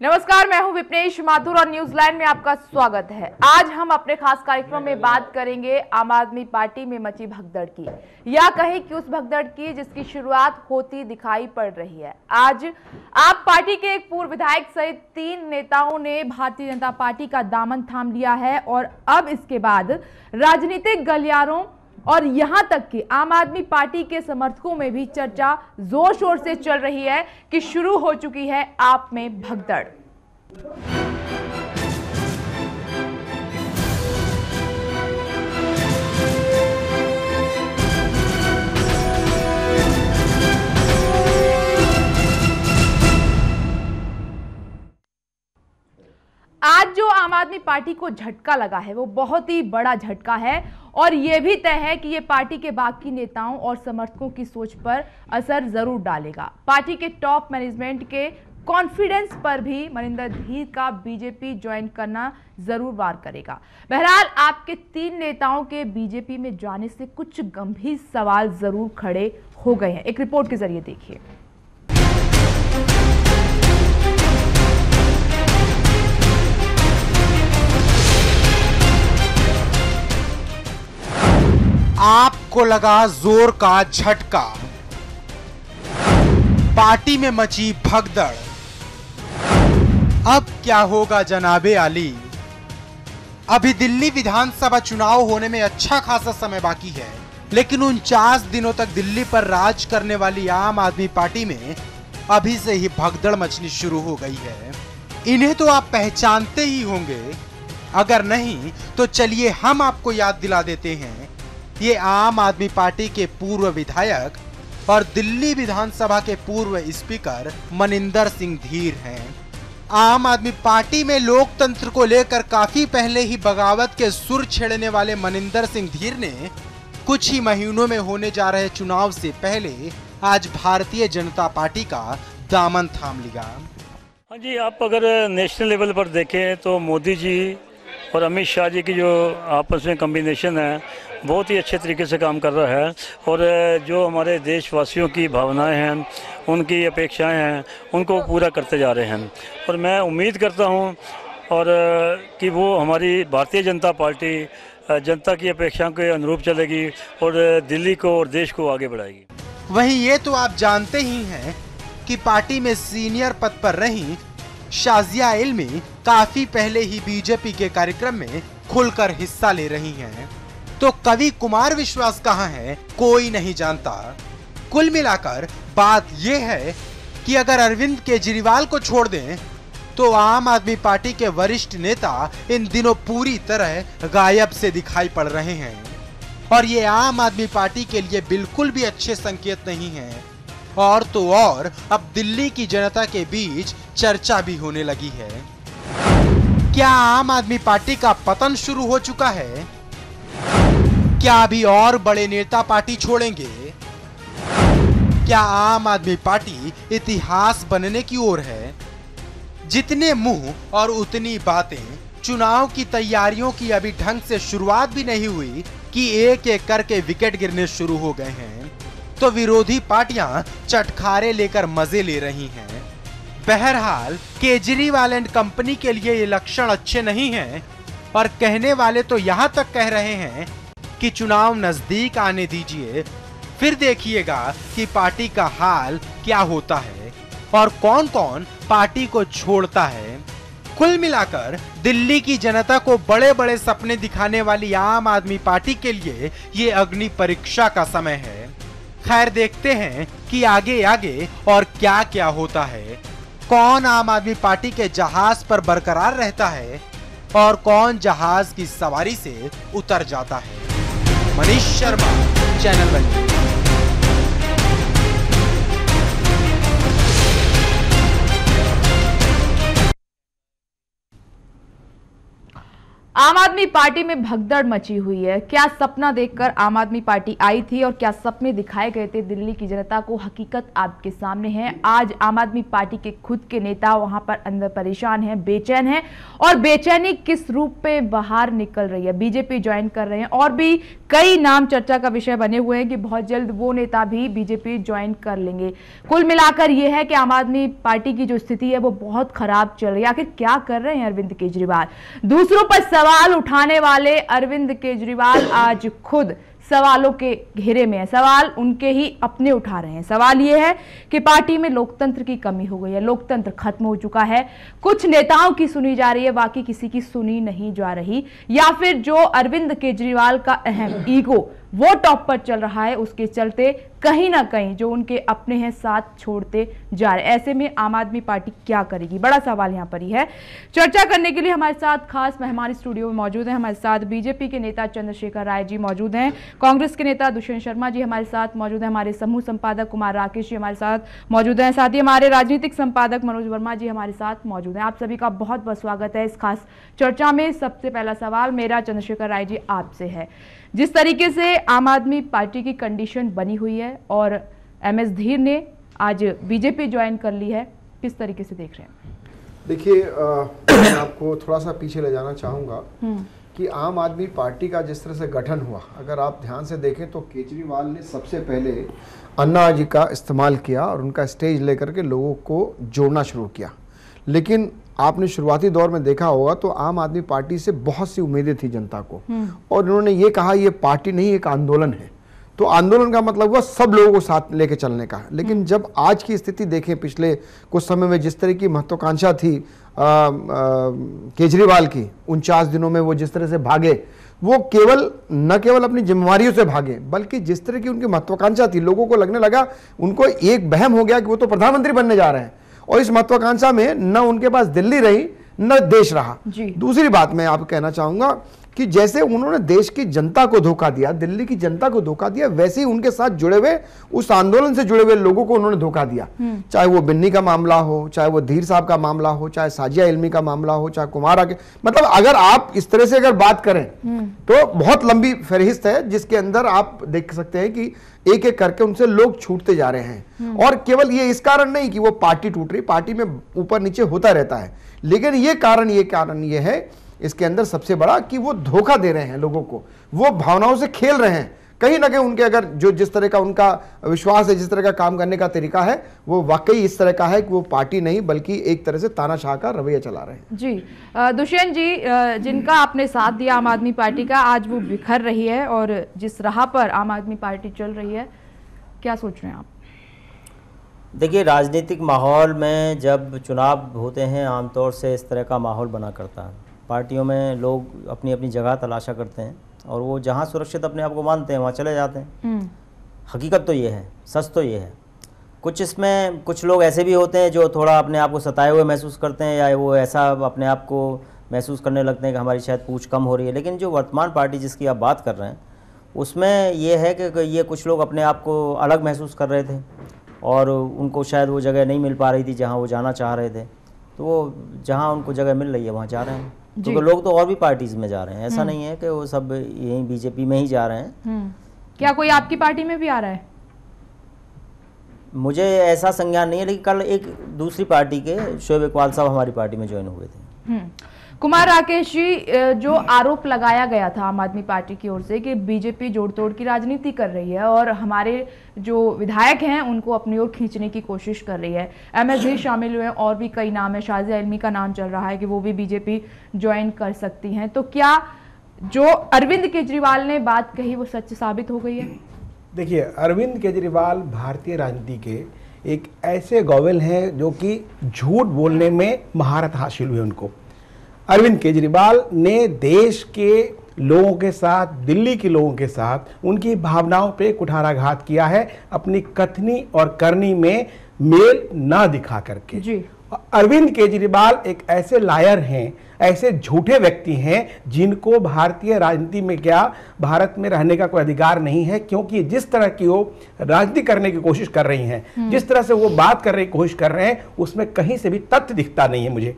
नमस्कार, मैं हूं विपनेश माथुर और न्यूजीलैंड में आपका स्वागत है। आज हम अपने खास कार्यक्रम में बात करेंगे आम आदमी पार्टी में मची भगदड़ की, या कहें कि उस भगदड़ की जिसकी शुरुआत होती दिखाई पड़ रही है। आज आप पार्टी के एक पूर्व विधायक सहित 3 नेताओं ने भारतीय जनता पार्टी का दामन थाम लिया है और अब इसके बाद राजनीतिक गलियारों और यहां तक कि आम आदमी पार्टी के समर्थकों में भी चर्चा जोर शोर से चल रही है कि शुरू हो चुकी है आप में भगदड़। आज जो आम आदमी पार्टी को झटका लगा है वो बहुत ही बड़ा झटका है और यह भी तय है कि यह पार्टी के बाकी नेताओं और समर्थकों की सोच पर असर जरूर डालेगा। पार्टी के टॉप मैनेजमेंट के कॉन्फिडेंस पर भी मनिंदर धीर का बीजेपी ज्वाइन करना जरूर वार करेगा। बहरहाल आपके 3 नेताओं के बीजेपी में जाने से कुछ गंभीर सवाल जरूर खड़े हो गए हैं। एक रिपोर्ट के जरिए देखिए। आपको लगा जोर का झटका, पार्टी में मची भगदड़। अब क्या होगा जनाबे आली? अभी दिल्ली विधानसभा चुनाव होने में अच्छा खासा समय बाकी है, लेकिन 49 दिनों तक दिल्ली पर राज करने वाली आम आदमी पार्टी में अभी से ही भगदड़ मचनी शुरू हो गई है। इन्हें तो आप पहचानते ही होंगे, अगर नहीं तो चलिए हम आपको याद दिला देते हैं। ये आम आदमी पार्टी के पूर्व विधायक और दिल्ली विधानसभा के पूर्व स्पीकर मनिंदर सिंह धीर हैं। आम आदमी पार्टी में लोकतंत्र को लेकर काफी पहले ही बगावत के सुर छेड़ने वाले मनिंदर सिंह धीर ने कुछ ही महीनों में होने जा रहे चुनाव से पहले आज भारतीय जनता पार्टी का दामन थाम लिया। हाँ जी, आप अगर नेशनल लेवल पर देखें तो मोदी जी और अमित शाह जी की जो आपस में कॉम्बिनेशन है बहुत ही अच्छे तरीके से काम कर रहा है और जो हमारे देशवासियों की भावनाएं हैं, उनकी अपेक्षाएं हैं, उनको पूरा करते जा रहे हैं। और मैं उम्मीद करता हूं और कि वो हमारी भारतीय जनता पार्टी जनता की अपेक्षाओं के अनुरूप चलेगी और दिल्ली को और देश को आगे बढ़ाएगी। वहीं ये तो आप जानते ही हैं कि पार्टी में सीनियर पद पर रही शाजिया इल्मी काफी पहले ही बीजेपी के कार्यक्रम में खुलकर हिस्सा ले रही हैं। तो कवि कुमार विश्वास कहां है, कोई नहीं जानता। कुल मिलाकर बात यह है कि अगर अरविंद केजरीवाल को छोड़ दें तो आम आदमी पार्टी के वरिष्ठ नेता इन दिनों पूरी तरह गायब से दिखाई पड़ रहे हैं और ये आम आदमी पार्टी के लिए बिल्कुल भी अच्छे संकेत नहीं है। और तो और अब दिल्ली की जनता के बीच चर्चा भी होने लगी है। क्या आम आदमी पार्टी का पतन शुरू हो चुका है? क्या अभी और बड़े नेता पार्टी छोड़ेंगे? क्या आम आदमी पार्टी इतिहास बनने की ओर है? जितने मुंह और उतनी बातें। चुनाव की तैयारियों की अभी ढंग से शुरुआत भी नहीं हुई कि एक एक करके विकेट गिरने शुरू हो गए हैं। तो विरोधी पार्टियां चटखारे लेकर मजे ले रही हैं। बहरहाल केजरीवाल एंड कंपनी के लिए ये लक्षण अच्छे नहीं हैं और कहने वाले तो यहां तक कह रहे हैं कि चुनाव नजदीक आने दीजिए, फिर देखिएगा कि पार्टी का हाल क्या होता है और कौन कौन पार्टी को छोड़ता है। कुल मिलाकर दिल्ली की जनता को बड़े बड़े सपने दिखाने वाली आम आदमी पार्टी के लिए ये अग्नि परीक्षा का समय है। खैर, देखते हैं कि आगे आगे और क्या क्या होता है। कौन आम आदमी पार्टी के जहाज पर बरकरार रहता है और कौन जहाज की सवारी से उतर जाता है। Manish Sharma, channel one. आम आदमी पार्टी में भगदड़ मची हुई है। क्या सपना देखकर आम आदमी पार्टी आई थी और क्या सपने दिखाए गए थे दिल्ली की जनता को, हकीकत आपके सामने है। आज आम आदमी पार्टी के खुद के नेता वहां पर अंदर परेशान हैं, बेचैन हैं, और बेचैनी किस रूप में बाहर निकल रही है। बीजेपी ज्वाइन कर रहे हैं और भी कई नाम चर्चा का विषय बने हुए हैं कि बहुत जल्द वो नेता भी बीजेपी ज्वाइन कर लेंगे। कुल मिलाकर यह है कि आम आदमी पार्टी की जो स्थिति है वो बहुत खराब चल रही है। आखिर क्या कर रहे हैं अरविंद केजरीवाल? दूसरों पर सवाल उठाने वाले अरविंद केजरीवाल आज खुद सवालों के घेरे में है। सवाल उनके ही अपने उठा रहे हैं। सवाल यह है कि पार्टी में लोकतंत्र की कमी हो गई है, लोकतंत्र खत्म हो चुका है। कुछ नेताओं की सुनी जा रही है, बाकी किसी की सुनी नहीं जा रही, या फिर जो अरविंद केजरीवाल का अहम ईगो वो टॉप पर चल रहा है, उसके चलते कहीं ना कहीं जो उनके अपने हैं साथ छोड़ते जा रहे। ऐसे में आम आदमी पार्टी क्या करेगी, बड़ा सवाल यहां पर ही है। चर्चा करने के लिए हमारे साथ खास मेहमान स्टूडियो में मौजूद हैं। हमारे साथ बीजेपी के नेता चंद्रशेखर राय जी मौजूद हैं, कांग्रेस के नेता दुष्यंत शर्मा जी हमारे साथ मौजूद हैं, हमारे समूह संपादक कुमार राकेश जी हमारे साथ मौजूद हैं, साथ ही हमारे राजनीतिक संपादक मनोज वर्मा जी हमारे साथ मौजूद हैं। आप सभी का बहुत बहुत स्वागत है इस खास चर्चा में। सबसे पहला सवाल मेरा चंद्रशेखर राय जी आपसे है। जिस तरीके से आम आदमी पार्टी की कंडीशन बनी हुई है और एमएस धीर ने आज बीजेपी ज्वाइन कर ली है, किस तरीके से देख रहे हैं? देखिए, मैं आपको थोड़ा सा पीछे ले जाना चाहूँगा कि आम आदमी पार्टी का जिस तरह से गठन हुआ, अगर आप ध्यान से देखें तो केजरीवाल ने सबसे पहले अन्ना जी का इस्तेमाल किया और उनका स्टेज लेकर के लोगों को जोड़ना शुरू किया। लेकिन आपने शुरुआती दौर में देखा होगा तो आम आदमी पार्टी से बहुत सी उम्मीदें थी जनता को, और इन्होंने ये कहा ये पार्टी नहीं एक आंदोलन है। तो आंदोलन का मतलब हुआ सब लोगों को साथ लेके चलने का। लेकिन जब आज की स्थिति देखें, पिछले कुछ समय में जिस तरह की महत्वाकांक्षा थी केजरीवाल की, 49 दिनों में वो जिस तरह से भागे, वो न केवल अपनी जिम्मेवारियों से भागे, बल्कि जिस तरह की उनकी महत्वाकांक्षा थी, लोगों को लगने लगा, उनको एक वहम हो गया कि वो तो प्रधानमंत्री बनने जा रहे हैं। और इस महत्वाकांक्षा में न उनके पास दिल्ली रही न देश रहा। दूसरी बात मैं आपको कहना चाहूंगा कि जैसे उन्होंने देश की जनता को धोखा दिया, दिल्ली की जनता को धोखा दिया, वैसे ही उनके साथ जुड़े हुए, उस आंदोलन से जुड़े हुए लोगों को उन्होंने धोखा दिया। चाहे वो बिन्नी का मामला हो, चाहे वो धीर साहब का मामला हो, चाहे साजिया इल्मी का मामला हो, चाहे कुमार के, मतलब अगर आप इस तरह से अगर बात करें तो बहुत लंबी फहरिस्त है, जिसके अंदर आप देख सकते हैं कि एक एक करके उनसे लोग छूटते जा रहे हैं। और केवल ये इस कारण नहीं कि वो पार्टी टूट रही, पार्टी में ऊपर नीचे होता रहता है, लेकिन ये कारण ये है इसके अंदर सबसे बड़ा कि वो धोखा दे रहे हैं लोगों को, वो भावनाओं से खेल रहे हैं। कहीं ना कहीं उनके अगर जो जिस तरह का उनका विश्वास है, जिस तरह का काम करने का तरीका है, वो वाकई इस तरह का है कि वो पार्टी नहीं बल्कि एक तरह से तानाशाह का रवैया चला रहे हैं। जी दुष्यंत जी, जिनका आपने साथ दिया आम आदमी पार्टी का, आज वो बिखर रही है और जिस राह पर आम आदमी पार्टी चल रही है, क्या सोच रहे हैं आप? देखिए, राजनीतिक माहौल में जब चुनाव होते हैं आमतौर से इस तरह का माहौल बना करता है। पार्टियों में लोग अपनी अपनी जगह तलाशा करते हैं और वो जहाँ सुरक्षित अपने आप को मानते हैं वहाँ चले जाते हैं। हकीकत तो ये है, सच तो ये है। कुछ लोग ऐसे भी होते हैं जो थोड़ा अपने आप को सताए हुए महसूस करते हैं, या वो ऐसा अपने आप को महसूस करने लगते हैं कि हमारी शायद पूछ कम हो रही है। लेकिन जो वर्तमान पार्टी जिसकी आप बात कर रहे हैं, उसमें ये है कि ये कुछ लोग अपने आप को अलग महसूस कर रहे थे और उनको शायद वो जगह नहीं मिल पा रही थी जहाँ वो जाना चाह रहे थे, तो वो जहाँ उनको जगह मिल रही है वहाँ जा रहे हैं। क्योंकि लोग तो और भी पार्टीज में जा रहे हैं, ऐसा नहीं है कि वो सब यहीं बीजेपी में ही जा रहे हैं। क्या कोई आपकी पार्टी में भी आ रहा है? मुझे ऐसा संज्ञान नहीं है, लेकिन कल एक दूसरी पार्टी के शोएब इकबाल साहब हमारी पार्टी में ज्वाइन हुए थे। कुमार राकेश जी, जो आरोप लगाया गया था आम आदमी पार्टी की ओर से कि बीजेपी जोड़ तोड़ की राजनीति कर रही है और हमारे जो विधायक हैं उनको अपनी ओर खींचने की कोशिश कर रही है, एमएस धीर शामिल हुए, और भी कई नाम है, साजिया इल्मी का नाम चल रहा है कि वो भी बीजेपी ज्वाइन कर सकती हैं, तो क्या जो अरविंद केजरीवाल ने बात कही वो सच साबित हो गई है? देखिए, अरविंद केजरीवाल भारतीय राजनीति के एक ऐसे गॉवेल हैं जो कि झूठ बोलने में महारत हासिल हुई उनको। अरविंद केजरीवाल ने देश के लोगों के साथ, दिल्ली के लोगों के साथ उनकी भावनाओं पे कुठाराघात किया है, अपनी कथनी और करनी में मेल ना दिखा करके। जी। अरविंद केजरीवाल एक ऐसे लायर हैं, ऐसे झूठे व्यक्ति हैं जिनको भारतीय राजनीति में क्या भारत में रहने का कोई अधिकार नहीं है, क्योंकि जिस तरह की वो राजनीति करने की कोशिश कर रही हैं, जिस तरह से वो बात करने की कोशिश कर रहे हैं, उसमें कहीं से भी तथ्य दिखता नहीं है मुझे।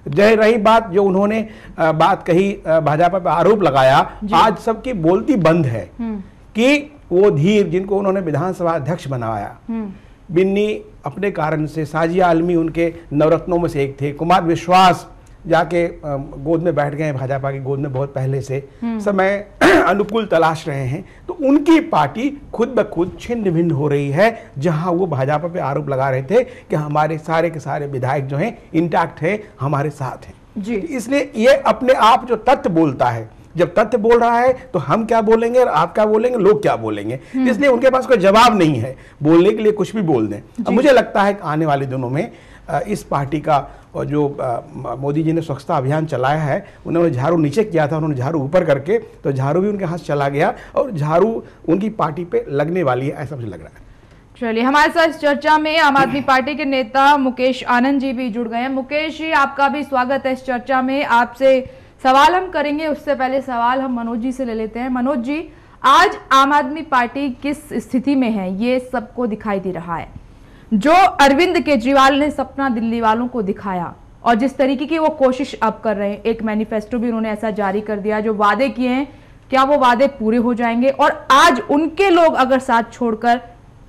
जय रही बात जो उन्होंने बात कही, भाजपा पर आरोप लगाया, आज सबकी बोलती बंद है कि वो धीर जिनको उन्होंने विधानसभा अध्यक्ष बनाया, बिन्नी अपने कारण से, साजिया आलमी उनके नवरत्नों में से एक थे, कुमार विश्वास जाके गोद में बैठ गए भाजपा की गोद में बहुत पहले से, समय अनुकूल तलाश रहे हैं, तो उनकी पार्टी खुद ब खुद छिन्न भिन्न हो रही है। जहां वो भाजपा पे आरोप लगा रहे थे कि हमारे सारे के सारे विधायक जो हैं इंटैक्ट हैं, हमारे साथ हैं जी। इसलिए ये अपने आप जो तथ्य बोलता है, जब तथ्य बोल रहा है तो हम क्या बोलेंगे और आप क्या बोलेंगे, लोग क्या बोलेंगे, इसलिए उनके पास कोई जवाब नहीं है, बोलने के लिए कुछ भी बोल दें। अब मुझे लगता है कि आने वाले दिनों में इस पार्टी का और जो मोदी जी ने स्वच्छता अभियान चलाया है, उन्होंने झाड़ू नीचे किया था, उन्होंने झाड़ू ऊपर करके, तो झाड़ू भी उनके हाथ चला गया और झाड़ू उनकी पार्टी पे लगने वाली है, ऐसा मुझे लग रहा है। चलिए, हमारे साथ इस चर्चा में आम आदमी पार्टी के नेता मुकेश आनंद जी भी जुड़ गए हैं। मुकेश जी, आपका भी स्वागत है इस चर्चा में। आपसे सवाल हम करेंगे, उससे पहले सवाल हम मनोज जी से ले लेते हैं। मनोज जी, आज आम आदमी पार्टी किस स्थिति में है ये सबको दिखाई दे रहा है। जो अरविंद केजरीवाल ने सपना दिल्ली वालों को दिखाया और जिस तरीके की वो कोशिश अब कर रहे हैं, एक मैनिफेस्टो भी उन्होंने ऐसा जारी कर दिया, जो वादे किए हैं क्या वो वादे पूरे हो जाएंगे, और आज उनके लोग अगर साथ छोड़कर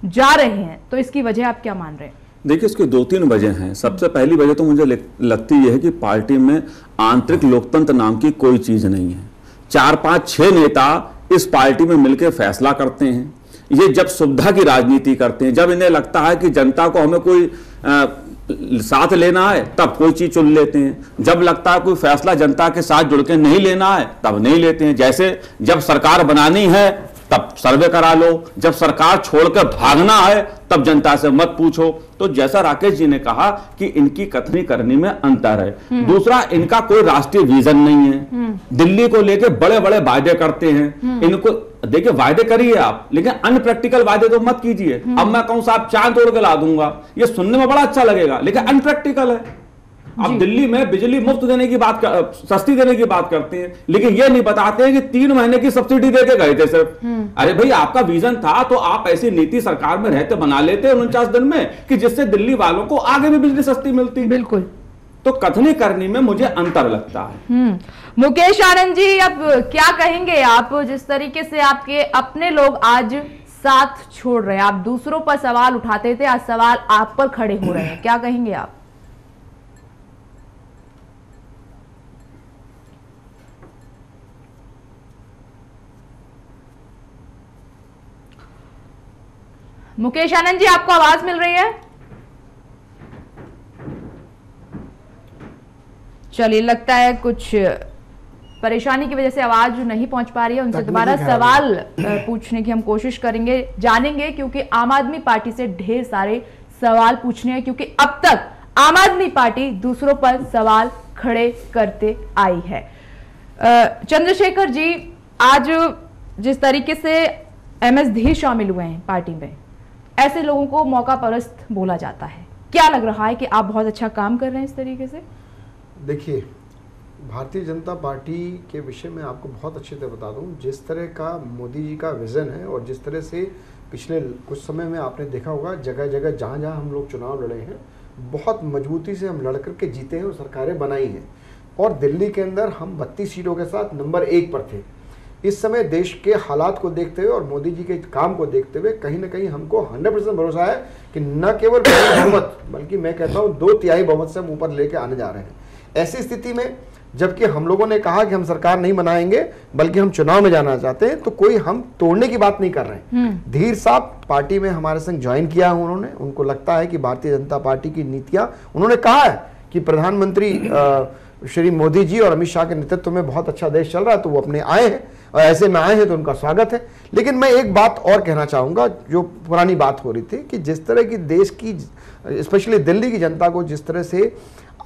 जा रहे हैं तो इसकी वजह आप क्या मान रहे हैं? देखिए, इसकी 2-3 वजह हैं। सबसे पहली वजह तो मुझे लगती है कि पार्टी में आंतरिक लोकतंत्र नाम की कोई चीज नहीं है। 4-5-6 नेता इस पार्टी में मिलकर फैसला करते हैं। ये जब सुविधा की राजनीति करते हैं, जब इन्हें लगता है कि जनता को हमें कोई साथ लेना है, तब कोई चीज चुन लेते हैं। जब लगता है कोई फैसला जनता के साथ जुड़ के नहीं लेना है, तब नहीं लेते हैं। जैसे जब सरकार बनानी है तब सर्वे करा लो, जब सरकार छोड़कर भागना है तब जनता से मत पूछो। तो जैसा राकेश जी ने कहा कि इनकी कथनी करनी में अंतर है। दूसरा, इनका कोई राष्ट्रीय विजन नहीं है। दिल्ली को लेके बड़े बड़े वायदे करते हैं। इनको देखिए, वायदे करिए आप, लेकिन अनप्रैक्टिकल वायदे तो मत कीजिए। अब मैं कहूं साहब चांद तोड़ के ला दूंगा, ये सुनने में बड़ा अच्छा लगेगा, लेकिन अनप्रैक्टिकल है। अब दिल्ली में बिजली मुफ्त देने की बात, सस्ती देने की बात करते हैं, लेकिन ये नहीं बताते हैं कि 3 महीने की सब्सिडी देके गए थे सिर्फ। अरे भाई, आपका विजन था तो आप ऐसी नीति सरकार में रहते बना लेते 49 दिन में कि जिससे दिल्ली वालों को आगे भी बिजली सस्ती मिलती। बिल्कुल। तो कथनी करने में मुझे अंतर लगता है। मुकेश आनंद जी, अब क्या कहेंगे आप, जिस तरीके से आपके अपने लोग आज साथ छोड़ रहे हैं, आप दूसरों पर सवाल उठाते थे, आज सवाल आप पर खड़े हो रहे हैं, क्या कहेंगे आप? मुकेश आनंद जी, आपको आवाज मिल रही है? चलिए, लगता है कुछ परेशानी की वजह से आवाज नहीं पहुंच पा रही है। उनसे दोबारा सवाल पूछने की हम कोशिश करेंगे, जानेंगे, क्योंकि आम आदमी पार्टी से ढेर सारे सवाल पूछने हैं, क्योंकि अब तक आम आदमी पार्टी दूसरों पर सवाल खड़े करते आई है। चंद्रशेखर जी, आज जिस तरीके से MS धीर शामिल हुए हैं पार्टी में, ऐसे लोगों को मौका परस्त बोला जाता है। क्या लग रहा है कि आप बहुत अच्छा काम कर रहे हैं इस तरीके से? देखिए, भारतीय जनता पार्टी के विषय में आपको बहुत अच्छे से बता दूं, जिस तरह का मोदी जी का विज़न है और जिस तरह से पिछले कुछ समय में आपने देखा होगा, जगह जगह जहां जहां हम लोग चुनाव लड़े हैं, बहुत मजबूती से हम लड़ करके जीते हैं और सरकारें बनाई हैं। और दिल्ली के अंदर हम 32 सीटों के साथ नंबर 1 पर थे। इस समय देश के हालात को देखते हुए और मोदी जी के काम को देखते हुए कहीं ना कहीं हमको 100% भरोसा है कि न केवल बहुमत, बल्कि मैं कहता हूँ 2/3 बहुमत से हम ऊपर लेके आने जा रहे हैं। ऐसी स्थिति में जबकि हम लोगों ने कहा कि हम सरकार नहीं बनाएंगे, बल्कि हम चुनाव में जाना चाहते हैं, तो कोई हम तोड़ने की बात नहीं कर रहे हैं। धीर साहब पार्टी में हमारे संग ज्वाइन किया है उन्होंने, उनको लगता है कि भारतीय जनता पार्टी की नीतियां, उन्होंने कहा है कि प्रधानमंत्री श्री मोदी जी और अमित शाह के नेतृत्व में बहुत अच्छा देश चल रहा है, तो वो अपने आए हैं और ऐसे में आए हैं तो उनका स्वागत है। लेकिन मैं एक बात और कहना चाहूँगा, जो पुरानी बात हो रही थी कि जिस तरह की देश की, स्पेशली दिल्ली की जनता को जिस तरह से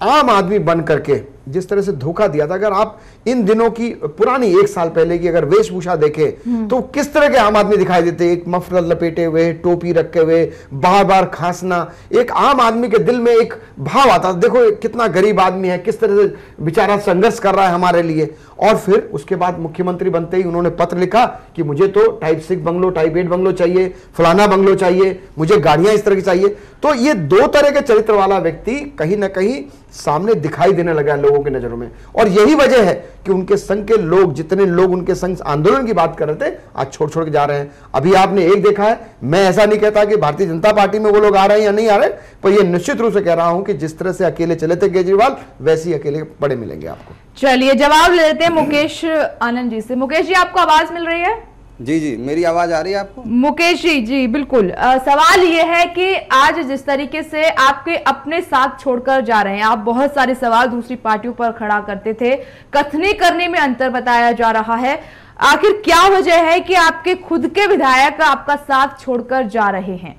आम आदमी बन करके जिस तरह से धोखा दिया था, अगर आप इन दिनों की पुरानी 1 साल पहले की अगर वेशभूषा देखें तो किस तरह के आम आदमी दिखाई देते, एक मफलर लपेटे हुए, टोपी रखे हुए, बार बार खांसना, एक आम आदमी के दिल में एक भाव आता, देखो कितना गरीब आदमी है, किस तरह से बेचारा संघर्ष कर रहा है हमारे लिए। और फिर उसके बाद मुख्यमंत्री बनते ही उन्होंने पत्र लिखा कि मुझे तो टाइप 6 बंगलो, टाइप 8 बंगलो चाहिए, फलाना बंगलो चाहिए, मुझे गाड़ियां इस तरह की चाहिए। तो ये 2 तरह के चरित्र वाला व्यक्ति कहीं ना कहीं सामने दिखाई देने लगा है लोगों की नजरों में। और यही वजह है कि उनके संघ के लोग, जितने लोग उनके संघ आंदोलन की बात कर रहे थे, आज छोड़ छोड़ के जा रहे हैं। अभी आपने एक देखा है, मैं ऐसा नहीं कहता कि भारतीय जनता पार्टी में वो लोग आ रहे हैं या नहीं आ रहे, पर ये निश्चित रूप से कह रहा हूं कि जिस तरह से अकेले चले थे केजरीवाल, वैसे ही अकेले बड़े मिलेंगे आपको। चलिए जवाब ले लेते हैं मुकेश आनंद जी से। मुकेश जी, आपको आवाज मिल रही है? जी जी, मेरी आवाज आ रही है आपको? मुकेश जी, जी बिल्कुल। सवाल ये है कि आज जिस तरीके से आपके अपने साथ छोड़कर जा रहे हैं, आप बहुत सारे सवाल दूसरी पार्टियों पर खड़ा करते थे, कथनी करने में अंतर बताया जा रहा है, आखिर क्या वजह है कि आपके खुद के विधायक आपका साथ छोड़कर जा रहे हैं?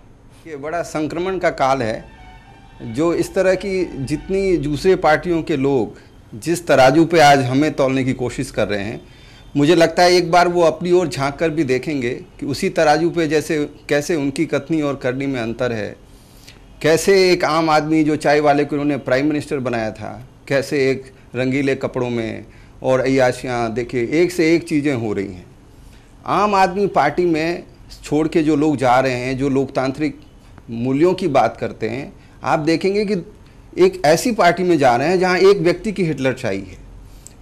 ये बड़ा संक्रमण का काल है, जो इस तरह की जितनी दूसरे पार्टियों के लोग जिस तराजू पे आज हमें तौलने की कोशिश कर रहे हैं, मुझे लगता है एक बार वो अपनी ओर झांक कर भी देखेंगे कि उसी तराजू पे जैसे कैसे उनकी कथनी और करनी में अंतर है, कैसे एक आम आदमी जो चाय वाले को उन्होंने प्राइम मिनिस्टर बनाया था, कैसे एक रंगीले कपड़ों में और अय्याशियाँ, देखिए एक से एक चीज़ें हो रही हैं। आम आदमी पार्टी में छोड़ के जो लोग जा रहे हैं, जो लोकतांत्रिक मूल्यों की बात करते हैं, आप देखेंगे कि एक ऐसी पार्टी में जा रहे हैं जहां एक व्यक्ति की हिटलरशाही है।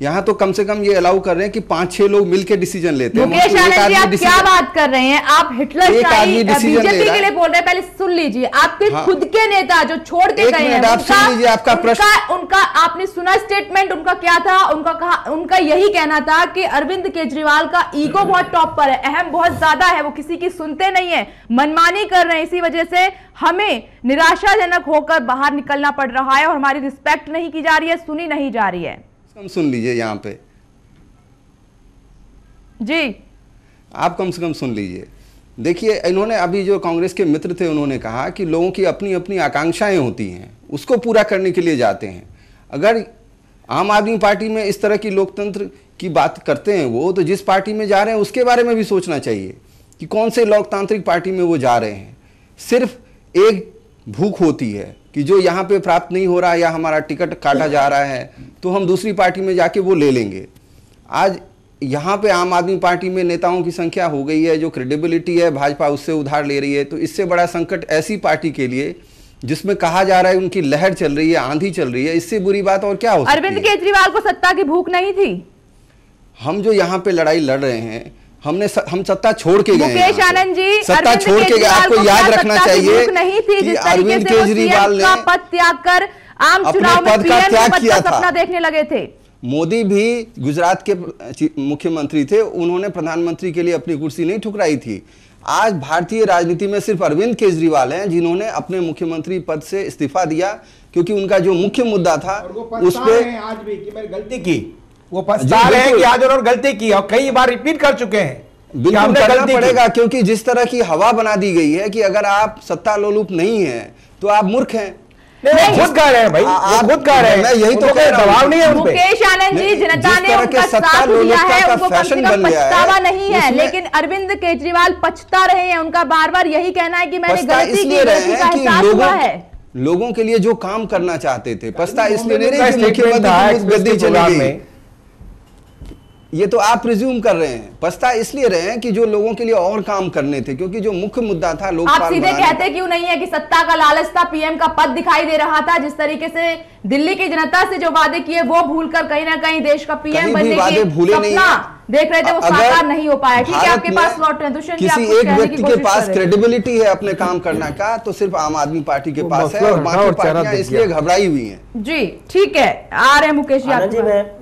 यहाँ तो कम से कम ये अलाउ कर रहे हैं कि 5-6 लोग मिलकर डिसीजन लेते हैं। मुकेश आनंद जी, आप क्या बात कर रहे हैं? आप हिटलरशाही बीजेपी के लिए बोल रहे हैं? पहले सुन लीजिए, आपके खुद के नेता जो छोड़ के गए हैं, आप सुन लीजिए आपका प्रश्न। उनका आपने सुना स्टेटमेंट, उनका क्या था? उनका यही कहना था कि अरविंद केजरीवाल का ईगो बहुत टॉप पर है, अहम बहुत ज्यादा है, वो किसी की सुनते नहीं है, मनमानी कर रहे हैं, इसी वजह से हमें निराशाजनक होकर बाहर निकलना पड़ रहा है और हमारी रिस्पेक्ट नहीं की जा रही है, सुनी नहीं जा रही है। सुन लीजिए यहाँ पे जी, आप कम से कम सुन लीजिए। देखिए, इन्होंने अभी जो कांग्रेस के मित्र थे उन्होंने कहा कि लोगों की अपनी अपनी आकांक्षाएं होती हैं, उसको पूरा करने के लिए जाते हैं। अगर आम आदमी पार्टी में इस तरह की लोकतंत्र की बात करते हैं वो, तो जिस पार्टी में जा रहे हैं उसके बारे में भी सोचना चाहिए कि कौन से लोकतांत्रिक पार्टी में वो जा रहे हैं। सिर्फ एक भूख होती है कि जो यहाँ पे प्राप्त नहीं हो रहा है या हमारा टिकट काटा जा रहा है तो हम दूसरी पार्टी में जाके वो ले लेंगे। आज यहाँ पे आम आदमी पार्टी में नेताओं की संख्या हो गई है, जो क्रेडिबिलिटी है भाजपा उससे उधार ले रही है। तो इससे बड़ा संकट ऐसी पार्टी के लिए जिसमें कहा जा रहा है उनकी लहर चल रही है, आंधी चल रही है, इससे बुरी बात और क्या हो सकती है? अरविंद केजरीवाल को सत्ता की भूख नहीं थी? हम जो यहाँ पे लड़ाई लड़ रहे हैं, हम सत्ता छोड़ के गए। मुकेश आनंद जी, सत्ता छोड़ के गए। आपको याद रखना चाहिए कि अरविंद केजरीवाल ने पद त्याग कर आम चुनाव में पीएम पद का सपना देखने लगे थे। मोदी भी गुजरात के मुख्यमंत्री थे, उन्होंने प्रधानमंत्री के लिए अपनी कुर्सी नहीं ठुकराई थी। आज भारतीय राजनीति में सिर्फ अरविंद केजरीवाल हैं जिन्होंने अपने मुख्यमंत्री पद से इस्तीफा दिया, क्योंकि उनका जो मुख्य मुद्दा था उस पर आज भी कि मैंने गलती की, वो पछता रहे हैं कि आज उन्होंने गलती की और कई बार रिपीट कर चुके हैं। बिल्कुल करना पड़ेगा, क्योंकि जिस तरह की हवा बना दी गई है कि अगर आप सत्ता लोलुप नहीं है तो आप मूर्ख हैं। खुद कह रहे हैं भाई, आप खुद कह रहे हैं, मैं यही तो दबाव नहीं है उन पे। मुकेश आनंद जी, जनता ने उनका साथ दिया है, उनको कम से कम पछतावा नहीं है, लेकिन अरविंद केजरीवाल पछता रहे हैं। उनका बार बार यही कहना है कि मैंने गलती की, गलती का एहसास हुआ है। लोगों के लिए जो काम करना चाहते थे, पछता इसलिए नहीं रहे कि मुख्यमंत्री गद्दी चली गई। ये तो आप प्रिज्यूम कर रहे हैं। पछता इसलिए रहे हैं कि जो लोगों के लिए और काम करने थे, क्योंकि जो मुख्य मुद्दा था लोकपाल। आप सीधे कहते क्यों नहीं है कि सत्ता का लालच था, पीएम का पद दिखाई दे रहा था, जिस तरीके से दिल्ली की जनता से जो वादे किए वो भूलकर कहीं ना कहीं देश का पीएम बनने की सपना देख रहे थे, वो साकार नहीं हो पाया। ठीक है, आपके पास लौट रहे हैं। किसी एक व्यक्ति के पास क्रेडिबिलिटी है अपने काम करने का, तो सिर्फ आम आदमी पार्टी के पास है, और बाकी पार्टियां इसलिए घबराई हुई हैं। जी ठीक है, आ रहे हैं मुकेश जी।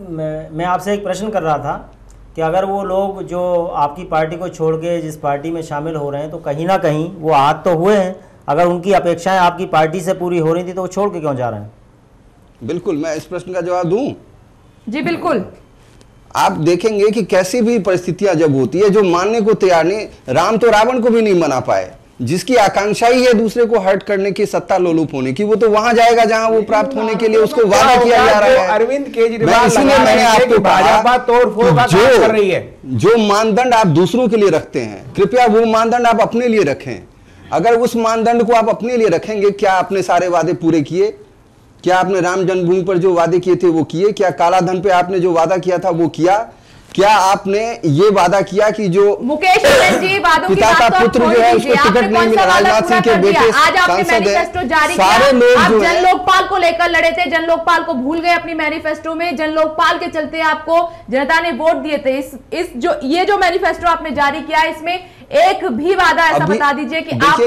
मैं आपसे एक प्रश्न कर रहा था कि अगर वो लोग जो आपकी पार्टी को छोड़ के जिस पार्टी में शामिल हो रहे हैं, तो कहीं ना कहीं वो आहत तो हुए हैं। अगर उनकी अपेक्षाएं आपकी पार्टी से पूरी हो रही थी तो वो छोड़ के क्यों जा रहे हैं? बिल्कुल, मैं इस प्रश्न का जवाब दूं? जी बिल्कुल। आप देखेंगे कि कैसी भी परिस्थितियां जब होती है, जो मानने को तैयार नहीं, राम तो रावण को भी नहीं मना पाए, जिसकी आकांक्षा ही है दूसरे को हर्ट करने की, सत्ता लोलुप होने की, वो तो वहां जाएगा जहां वो प्राप्त होने के लिए उसको वादा किया जा रहा है। अरविंद केजरीवाल इसलिए मैंने आपको भाजपा तोड़फोड़ का काम कर रही है। जो मानदंड आप दूसरों के लिए रखते हैं, कृपया वो मानदंड आप अपने लिए रखें। अगर उस मानदंड को आप अपने लिए रखेंगे, क्या आपने सारे वादे पूरे किए? क्या आपने राम जन्मभूमि पर जो वादे किए थे वो किए? क्या काला धन पे आपने जो वादा किया था वो किया? क्या आपने ये वादा किया कि जो मुकेश आनंद जी वादों की पिता बात का तो पुत्र जो है उसको टिकट नहीं मिला, राजनाथ सिंह के बेटे आज आपने सांसद मैनिफेस्टो है, जारी सारे किया, लोग आप जो जन है लोकपाल को लेकर लड़े थे, जन लोकपाल को भूल गए अपनी मैनिफेस्टो में। जन लोकपाल के चलते आपको जनता ने वोट दिए थे। ये जो मैनिफेस्टो आपने जारी किया, इसमें एक भी वादा ऐसा बता दीजिए कि आप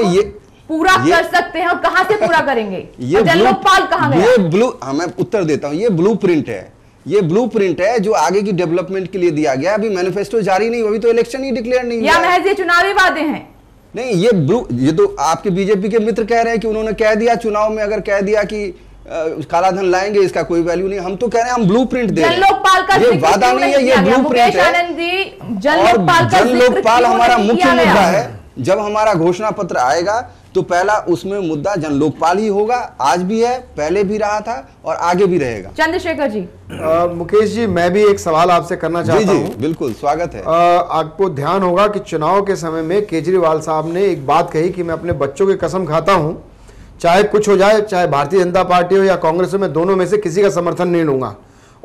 पूरा कर सकते हैं, और कहां से पूरा करेंगे? ये जन लोकपाल कहां गया? ये मैं उत्तर देता हूं, ये ब्लूप्रिंट है। ये ब्लूप्रिंट है जो आगे की डेवलपमेंट के लिए दिया गया। अभी मैनिफेस्टो जारी नहीं, अभी तो इलेक्शन ही डिक्लेयर नहीं हुआ। या महज ये चुनावी वादे हैं? नहीं, ये तो आपके बीजेपी के मित्र कह रहे हैं कि उन्होंने कह दिया चुनाव में, अगर कह दिया कि काला धन लाएंगे, इसका कोई वैल्यू नहीं। हम तो कह रहे हैं हम ब्लूप्रिंट दे रहे हैं। जन लोकपाल का ये वादा नहीं है, ये ब्लूप्रिंट है। जन लोकपाल हमारा मुख्य मुद्दा है। जब हमारा घोषणा पत्र आएगा तो पहला उसमें मुद्दा जन लोकपाल ही होगा। आज भी है, पहले भी रहा था और आगे भी रहेगा। चंद्रशेखर जी। मुकेश जी, मैं भी एक सवाल आपसे करना चाहता हूं। बिल्कुल, स्वागत है। आपको ध्यान होगा कि चुनाव के समय में केजरीवाल साहब ने एक बात कही कि मैं अपने बच्चों की कसम खाता हूं, चाहे कुछ हो जाए, चाहे भारतीय जनता पार्टी हो या कांग्रेस हो, मैं दोनों में से किसी का समर्थन नहीं लूंगा।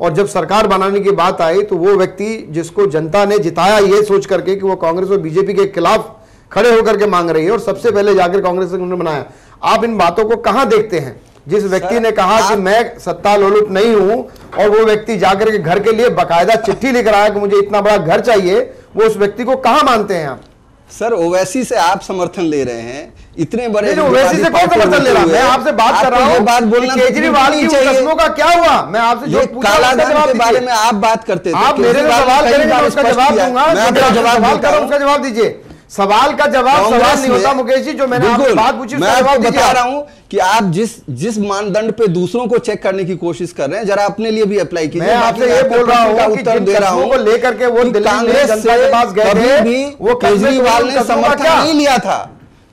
और जब सरकार बनाने की बात आई तो वो व्यक्ति जिसको जनता ने जिताया ये सोच करके कि वो कांग्रेस और बीजेपी के खिलाफ खड़े होकर के मांग रही है, और सबसे पहले जाकर कांग्रेस ने उन्होंने बनाया। आप इन बातों को कहां देखते हैं? जिस व्यक्ति ने कहा कि मैं सत्ता लोलुप नहीं हूं, और वो व्यक्ति जाकर के घर के लिए बाकायदा चिट्ठी लिख रहा है कि मुझे इतना बड़ा घर चाहिए, वो उस व्यक्ति को कहां मानते हैं आप? सर, ओवैसी से आप समर्थन ले रहे हैं, इतने बड़े ओवैसी से कौन समर्थन ले रहा है? मैं आपसे बात कर रहा हूं, बात बोलना केजरीवाल की कस्मों का क्या हुआ? मैं आपसे जो काला धन के बारे में आप बात करते थे, आप मेरे से सवाल करेंगे, मैं उसका जवाब दूंगा। उसका जवाब दीजिए। सवाल का जवाब सवाल नहीं होता मुकेश जी, जो मैंने आपसे बात पूछी मैं आपको बता रहा हूं कि आप जिस मानदंड पे दूसरों को चेक करने की कोशिश कर रहे हैं, जरा अपने लिए भी अप्लाई कीजिए। मैं आपसे ये बोल रहा हूं कि जिन कस्मों को लेकर के वो कांग्रेस जनता के पास गए थे, वो केजरीवाल ने समर्थन नहीं लिया था।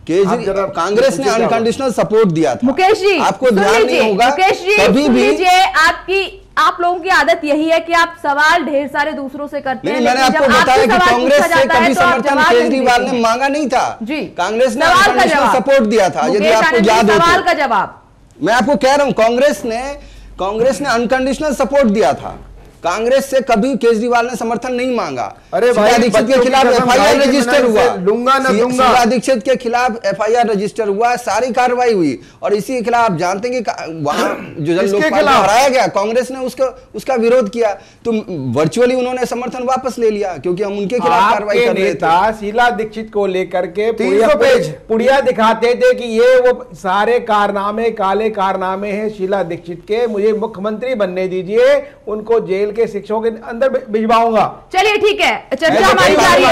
कांग्रेस ने अनकंडीशनल सपोर्ट दिया था। मुकेश जी, आपको ध्यान नहीं होगा कभी भी। आप लोगों की आदत यही है कि आप सवाल ढेर सारे दूसरों से करते हैं। मैंने आपको बताया कि कांग्रेस से कभी समर्थन केजरीवाल ने मांगा नहीं था जी। कांग्रेस ने सपोर्ट दिया था, यदि आपको याद हो। सवाल का जवाब मैं आपको कह रहा हूं, कांग्रेस ने अनकंडीशनल सपोर्ट दिया था। कांग्रेस से कभी केजरीवाल ने समर्थन नहीं मांगा। अरे भाई, दीक्षित के खिलाफ एफआईआर रजिस्टर हुआ, लूंगा ना दूंगा। शीला दीक्षित के खिलाफ एफआईआर रजिस्टर हुआ, सारी कार्रवाई हुई, और इसी के खिलाफ आप जानते हैं कि वहां जो जन लोकपाल हराया गया, कांग्रेस ने उसका विरोध किया, तो वर्चुअली उन्होंने समर्थन वापस ले लिया, क्योंकि हम उनके खिलाफ कार्रवाई कर रहे थे। शीला दीक्षित को लेकर के पुड़िया दिखाते थे कि ये वो सारे कारनामे, काले कारनामे हैं शीला दीक्षित के, मुझे मुख्यमंत्री बनने दीजिए, उनको जेल के शिक्षकों के अंदर भिजवाऊंगा। चलिए ठीक है, चर्चा हमारी जारी है।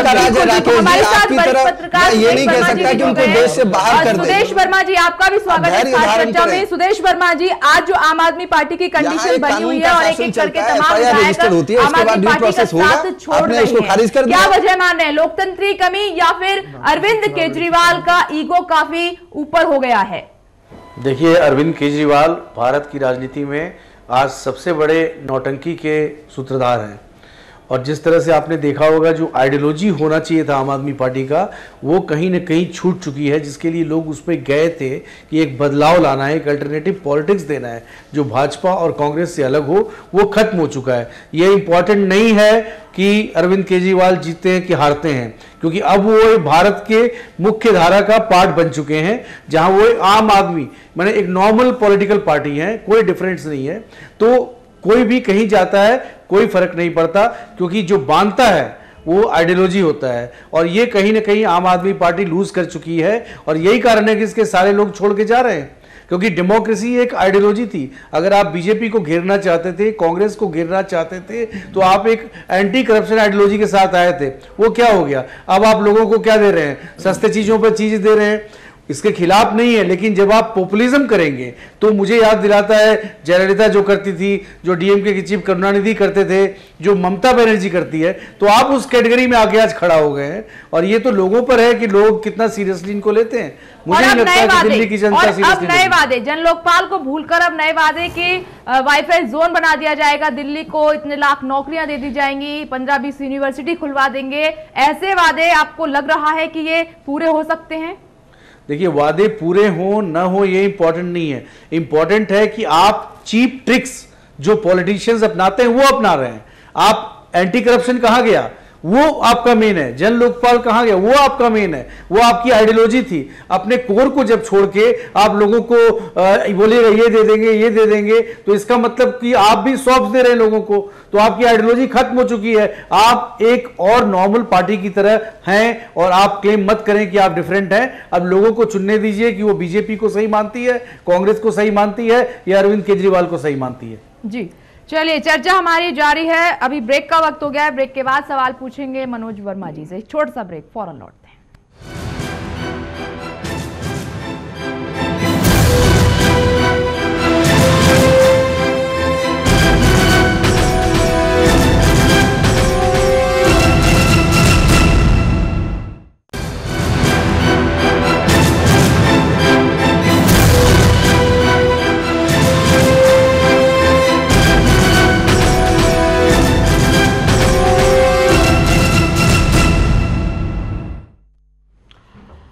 हमारे साथ वरिष्ठ पत्रकार ये नहीं कह सकता कि उनको देश से बाहर कर दें। सुदेश वर्मा जी, आपका भी स्वागत है चर्चा में। सुदेश वर्मा जी, आज जो आम आदमी पार्टी की कंडीशन बनी हुई है और एक एक करके तमाम विधायक आम आदमी पार्टी का साथ छोड़ रहे हैं, क्या वजह मान रहे हैं? लोकतंत्र की कमी या फिर अरविंद केजरीवाल का ईगो काफी ऊपर हो गया है? देखिए, अरविंद केजरीवाल भारत की राजनीति में आज सबसे बड़े नौटंकी के सूत्रधार हैं, और जिस तरह से आपने देखा होगा जो आइडियोलॉजी होना चाहिए था आम आदमी पार्टी का, वो कहीं ना कहीं छूट चुकी है, जिसके लिए लोग उस पर गए थे कि एक बदलाव लाना है, एक अल्टरनेटिव पॉलिटिक्स देना है जो भाजपा और कांग्रेस से अलग हो, वो खत्म हो चुका है। ये इंपॉर्टेंट नहीं है कि अरविंद केजरीवाल जीतते हैं कि हारते हैं, क्योंकि अब वो भारत के मुख्य धारा का पार्ट बन चुके हैं, जहां वो आम आदमी माने एक नॉर्मल पॉलिटिकल पार्टी है, कोई डिफरेंस नहीं है। तो कोई भी कहीं जाता है, कोई फर्क नहीं पड़ता, क्योंकि जो बांधता है वो आइडियोलॉजी होता है, और ये कहीं ना कहीं आम आदमी पार्टी लूज कर चुकी है, और यही कारण है कि इसके सारे लोग छोड़ के जा रहे हैं, क्योंकि डेमोक्रेसी एक आइडियोलॉजी थी। अगर आप बीजेपी को घेरना चाहते थे, कांग्रेस को घेरना चाहते थे, तो आप एक एंटी करप्शन आइडियोलॉजी के साथ आए थे। वो क्या हो गया? अब आप लोगों को क्या दे रहे हैं? सस्ते चीजों पर चीज दे रहे हैं। इसके खिलाफ नहीं है, लेकिन जब आप पॉपुलिज्म करेंगे तो मुझे याद दिलाता है जयललिता जो करती थी, जो डीएमके की चीफ करुणानिधि करते थे, जो ममता बनर्जी करती है, तो आप उस कैटेगरी में आके आज खड़ा हो गए हैं। और ये तो लोगों पर है कि लोग कितना सीरियसली इनको लेते हैं। मुझे नहीं लगता कि दिल्ली की जनता सीरियसली नए वादे, जन लोकपाल को भूलकर अब नए वादे की वाईफाई जोन बना दिया जाएगा, दिल्ली को इतने लाख नौकरियां दे दी जाएंगी, 15-20 यूनिवर्सिटी खुलवा देंगे। ऐसे वादे आपको लग रहा है कि ये पूरे हो सकते हैं? देखिए, वादे पूरे हो ना हो ये इंपॉर्टेंट नहीं है, इंपॉर्टेंट है कि आप चीप ट्रिक्स जो पॉलिटिशियंस अपनाते हैं वो अपना रहे हैं। आप एंटी करप्शन कहां गया, वो आपका मेन है। जन लोकपाल कहां गया, वो आपका मेन है। वो आपकी आइडियोलॉजी थी। अपने कोर को जब छोड़ के आप लोगों को बोलिएगा ये दे देंगे, ये दे देंगे, तो इसका मतलब कि आप भी सौंप दे रहे हैं लोगों को, तो आपकी आइडियोलॉजी खत्म हो चुकी है। आप एक और नॉर्मल पार्टी की तरह हैं और आप क्लेम मत करें कि आप डिफरेंट हैं। अब लोगों को चुनने दीजिए कि वो बीजेपी को सही मानती है, कांग्रेस को सही मानती है या अरविंद केजरीवाल को सही मानती है। जी चलिए, चर्चा हमारी जारी है। अभी ब्रेक का वक्त हो गया है। ब्रेक के बाद सवाल पूछेंगे मनोज वर्मा जी से। छोटा सा ब्रेक, फौरन लौटते हैं।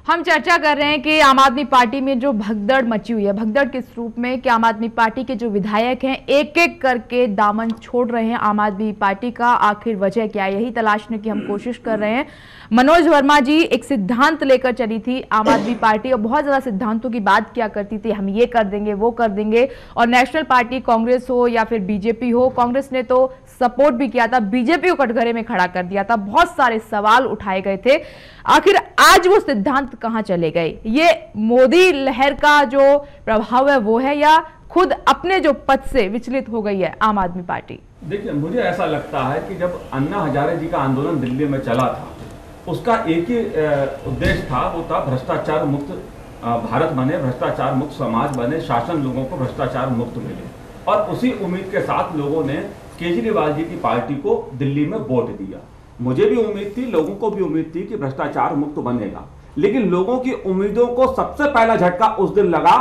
हम चर्चा कर रहे हैं कि आम आदमी पार्टी में जो भगदड़ मची हुई है, भगदड़ किस रूप में कि आम आदमी पार्टी के जो विधायक हैं एक एक करके दामन छोड़ रहे हैं आम आदमी पार्टी का। आखिर वजह क्या है, यही तलाशने की हम कोशिश कर रहे हैं। मनोज वर्मा जी एक सिद्धांत लेकर चली थी आम आदमी पार्टी और बहुत ज्यादा सिद्धांतों की बात किया करती थी, हम ये कर देंगे वो कर देंगे। और नेशनल पार्टी कांग्रेस हो या फिर बीजेपी हो, कांग्रेस ने तो सपोर्ट भी किया था, बीजेपी को कटघरे में खड़ा कर दिया था, बहुत सारे सवाल उठाए गए थे। आखिर आज वो सिद्धांत कहां चले गए? ये मोदी लहर का जो प्रभाव है वो है या खुद अपने जो पद से विचलित हो गई है आम आदमी पार्टी? देखिए, मुझे ऐसा लगता है कि जब अन्ना हजारे जी का आंदोलन दिल्ली में चला था, उसका एक ही उद्देश्य था, वो था भ्रष्टाचार मुक्त भारत बने, भ्रष्टाचार मुक्त समाज बने, शासन लोगों को भ्रष्टाचार मुक्त मिले। और उसी उम्मीद के साथ लोगों ने केजरीवाल जी की पार्टी को दिल्ली में वोट दिया। मुझे भी उम्मीद थी, लोगों को भी उम्मीद थी कि भ्रष्टाचार मुक्त बनेगा, लेकिन लोगों की उम्मीदों को सबसे पहला झटका उस दिन लगा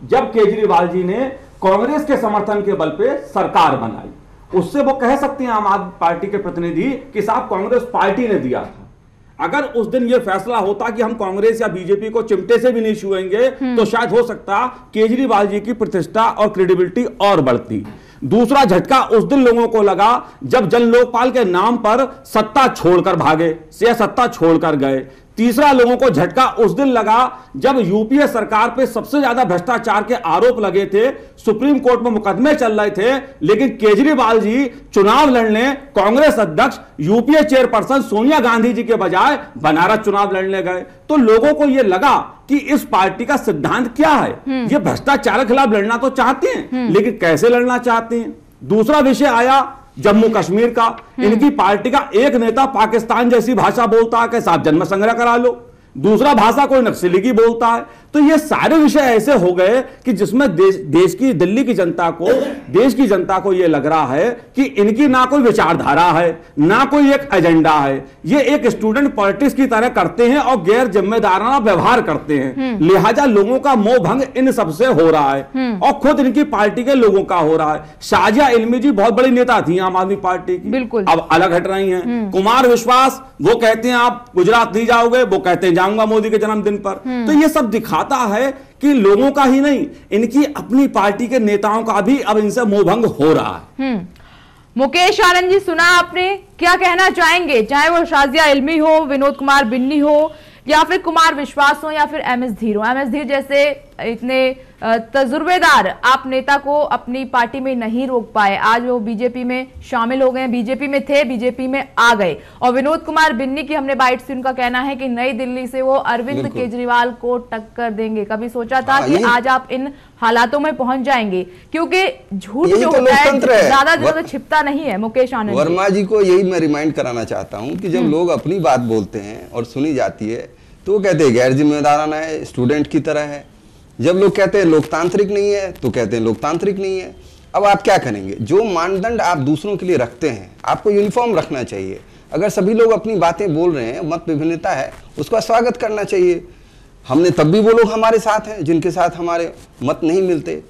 जब केजरीवाल जी ने कांग्रेस के समर्थन के बल पे सरकार बनाई। उससे वो कह सकते हैं आम आदमी पार्टी के प्रतिनिधि कि साहब कांग्रेस पार्टी ने दिया था। अगर उस दिन ये फैसला होता कि हम कांग्रेस या बीजेपी को चिमटे से भी नहीं छुएंगे तो शायद हो सकता केजरीवाल जी की प्रतिष्ठा और क्रेडिबिलिटी और बढ़ती। दूसरा झटका उस दिन लोगों को लगा जब जन लोकपाल के नाम पर सत्ता छोड़कर भागे या सत्ता छोड़कर गए। तीसरा लोगों को झटका उस दिन लगा जब यूपीए सरकार पे सबसे ज्यादा भ्रष्टाचार के आरोप लगे थे, सुप्रीम कोर्ट में मुकदमे चल रहे थे, लेकिन केजरीवाल जी चुनाव लड़ने कांग्रेस अध्यक्ष यूपीए चेयरपर्सन सोनिया गांधी जी के बजाय बनारस चुनाव लड़ने गए। तो लोगों को यह लगा कि इस पार्टी का सिद्धांत क्या है, ये भ्रष्टाचार के खिलाफ लड़ना तो चाहते हैं लेकिन कैसे लड़ना चाहते हैं। दूसरा विषय आया जम्मू कश्मीर का। इनकी पार्टी का एक नेता पाकिस्तान जैसी भाषा बोलता है कि साहब जन्म संग्रह करा लो, दूसरा भाषा कोई नक्सली की बोलता है। तो ये सारे विषय ऐसे हो गए कि जिसमें देश की दिल्ली की जनता को, देश की जनता को ये लग रहा है कि इनकी ना कोई विचारधारा है, ना कोई एक एजेंडा है, ये एक स्टूडेंट पॉलिटिक्स की तरह करते हैं और गैर जिम्मेदाराना व्यवहार करते हैं। लिहाजा लोगों का मोह भंग इन सबसे हो रहा है और खुद इनकी पार्टी के लोगों का हो रहा है। शाजिया इल्मी जी बहुत बड़ी नेता थी आम आदमी पार्टी की, बिल्कुल अब अलग हट रही हैं। कुमार विश्वास वो कहते हैं आप गुजरात नहीं जाओगे, वो कहते हैं जाऊंगा मोदी के जन्मदिन पर। तो ये सब दिखाता है कि लोगों का ही नहीं, इनकी अपनी पार्टी के नेताओं का भी अब इनसे मोहभंग हो रहा है। मुकेश आनंद जी, सुना आपने, क्या कहना चाहेंगे? चाहे वो शाजिया इल्मी हो, विनोद कुमार बिन्नी हो या फिर कुमार विश्वास हो या फिर एमएस धीर हो। एमएस धीर जैसे इतने तजुर्बेदार आप नेता को अपनी पार्टी में नहीं रोक पाए, आज वो बीजेपी में शामिल हो गए, बीजेपी में थे, बीजेपी में आ गए। और विनोद कुमार बिन्नी की हमने बाइट से उनका कहना है कि नई दिल्ली से वो अरविंद केजरीवाल को टक्कर देंगे। कभी सोचा था कि आज आप इन हालातों में पहुंच जाएंगे? क्योंकि झूठ जो होता है ज्यादा दिनों तक छिपता नहीं है। मुकेश आनंद वर्मा जी को यही मैं रिमाइंड कराना चाहता हूँ कि जब लोग अपनी बात बोलते हैं और सुनी जाती है तो वो कहते हैं गैर जिम्मेदाराना है, स्टूडेंट की तरह है। जब लोग कहते हैं लोकतांत्रिक नहीं है तो कहते हैं लोकतांत्रिक नहीं है। अब आप क्या करेंगे? जो मानदंड आप दूसरों के लिए रखते हैं आपको यूनिफॉर्म रखना चाहिए। अगर सभी लोग अपनी बातें बोल रहे हैं, मत विभिन्नता है, उसका स्वागत करना चाहिए। हमने तब भी वो लोग हमारे साथ हैं जिनके साथ हमारे मत नहीं मिलते।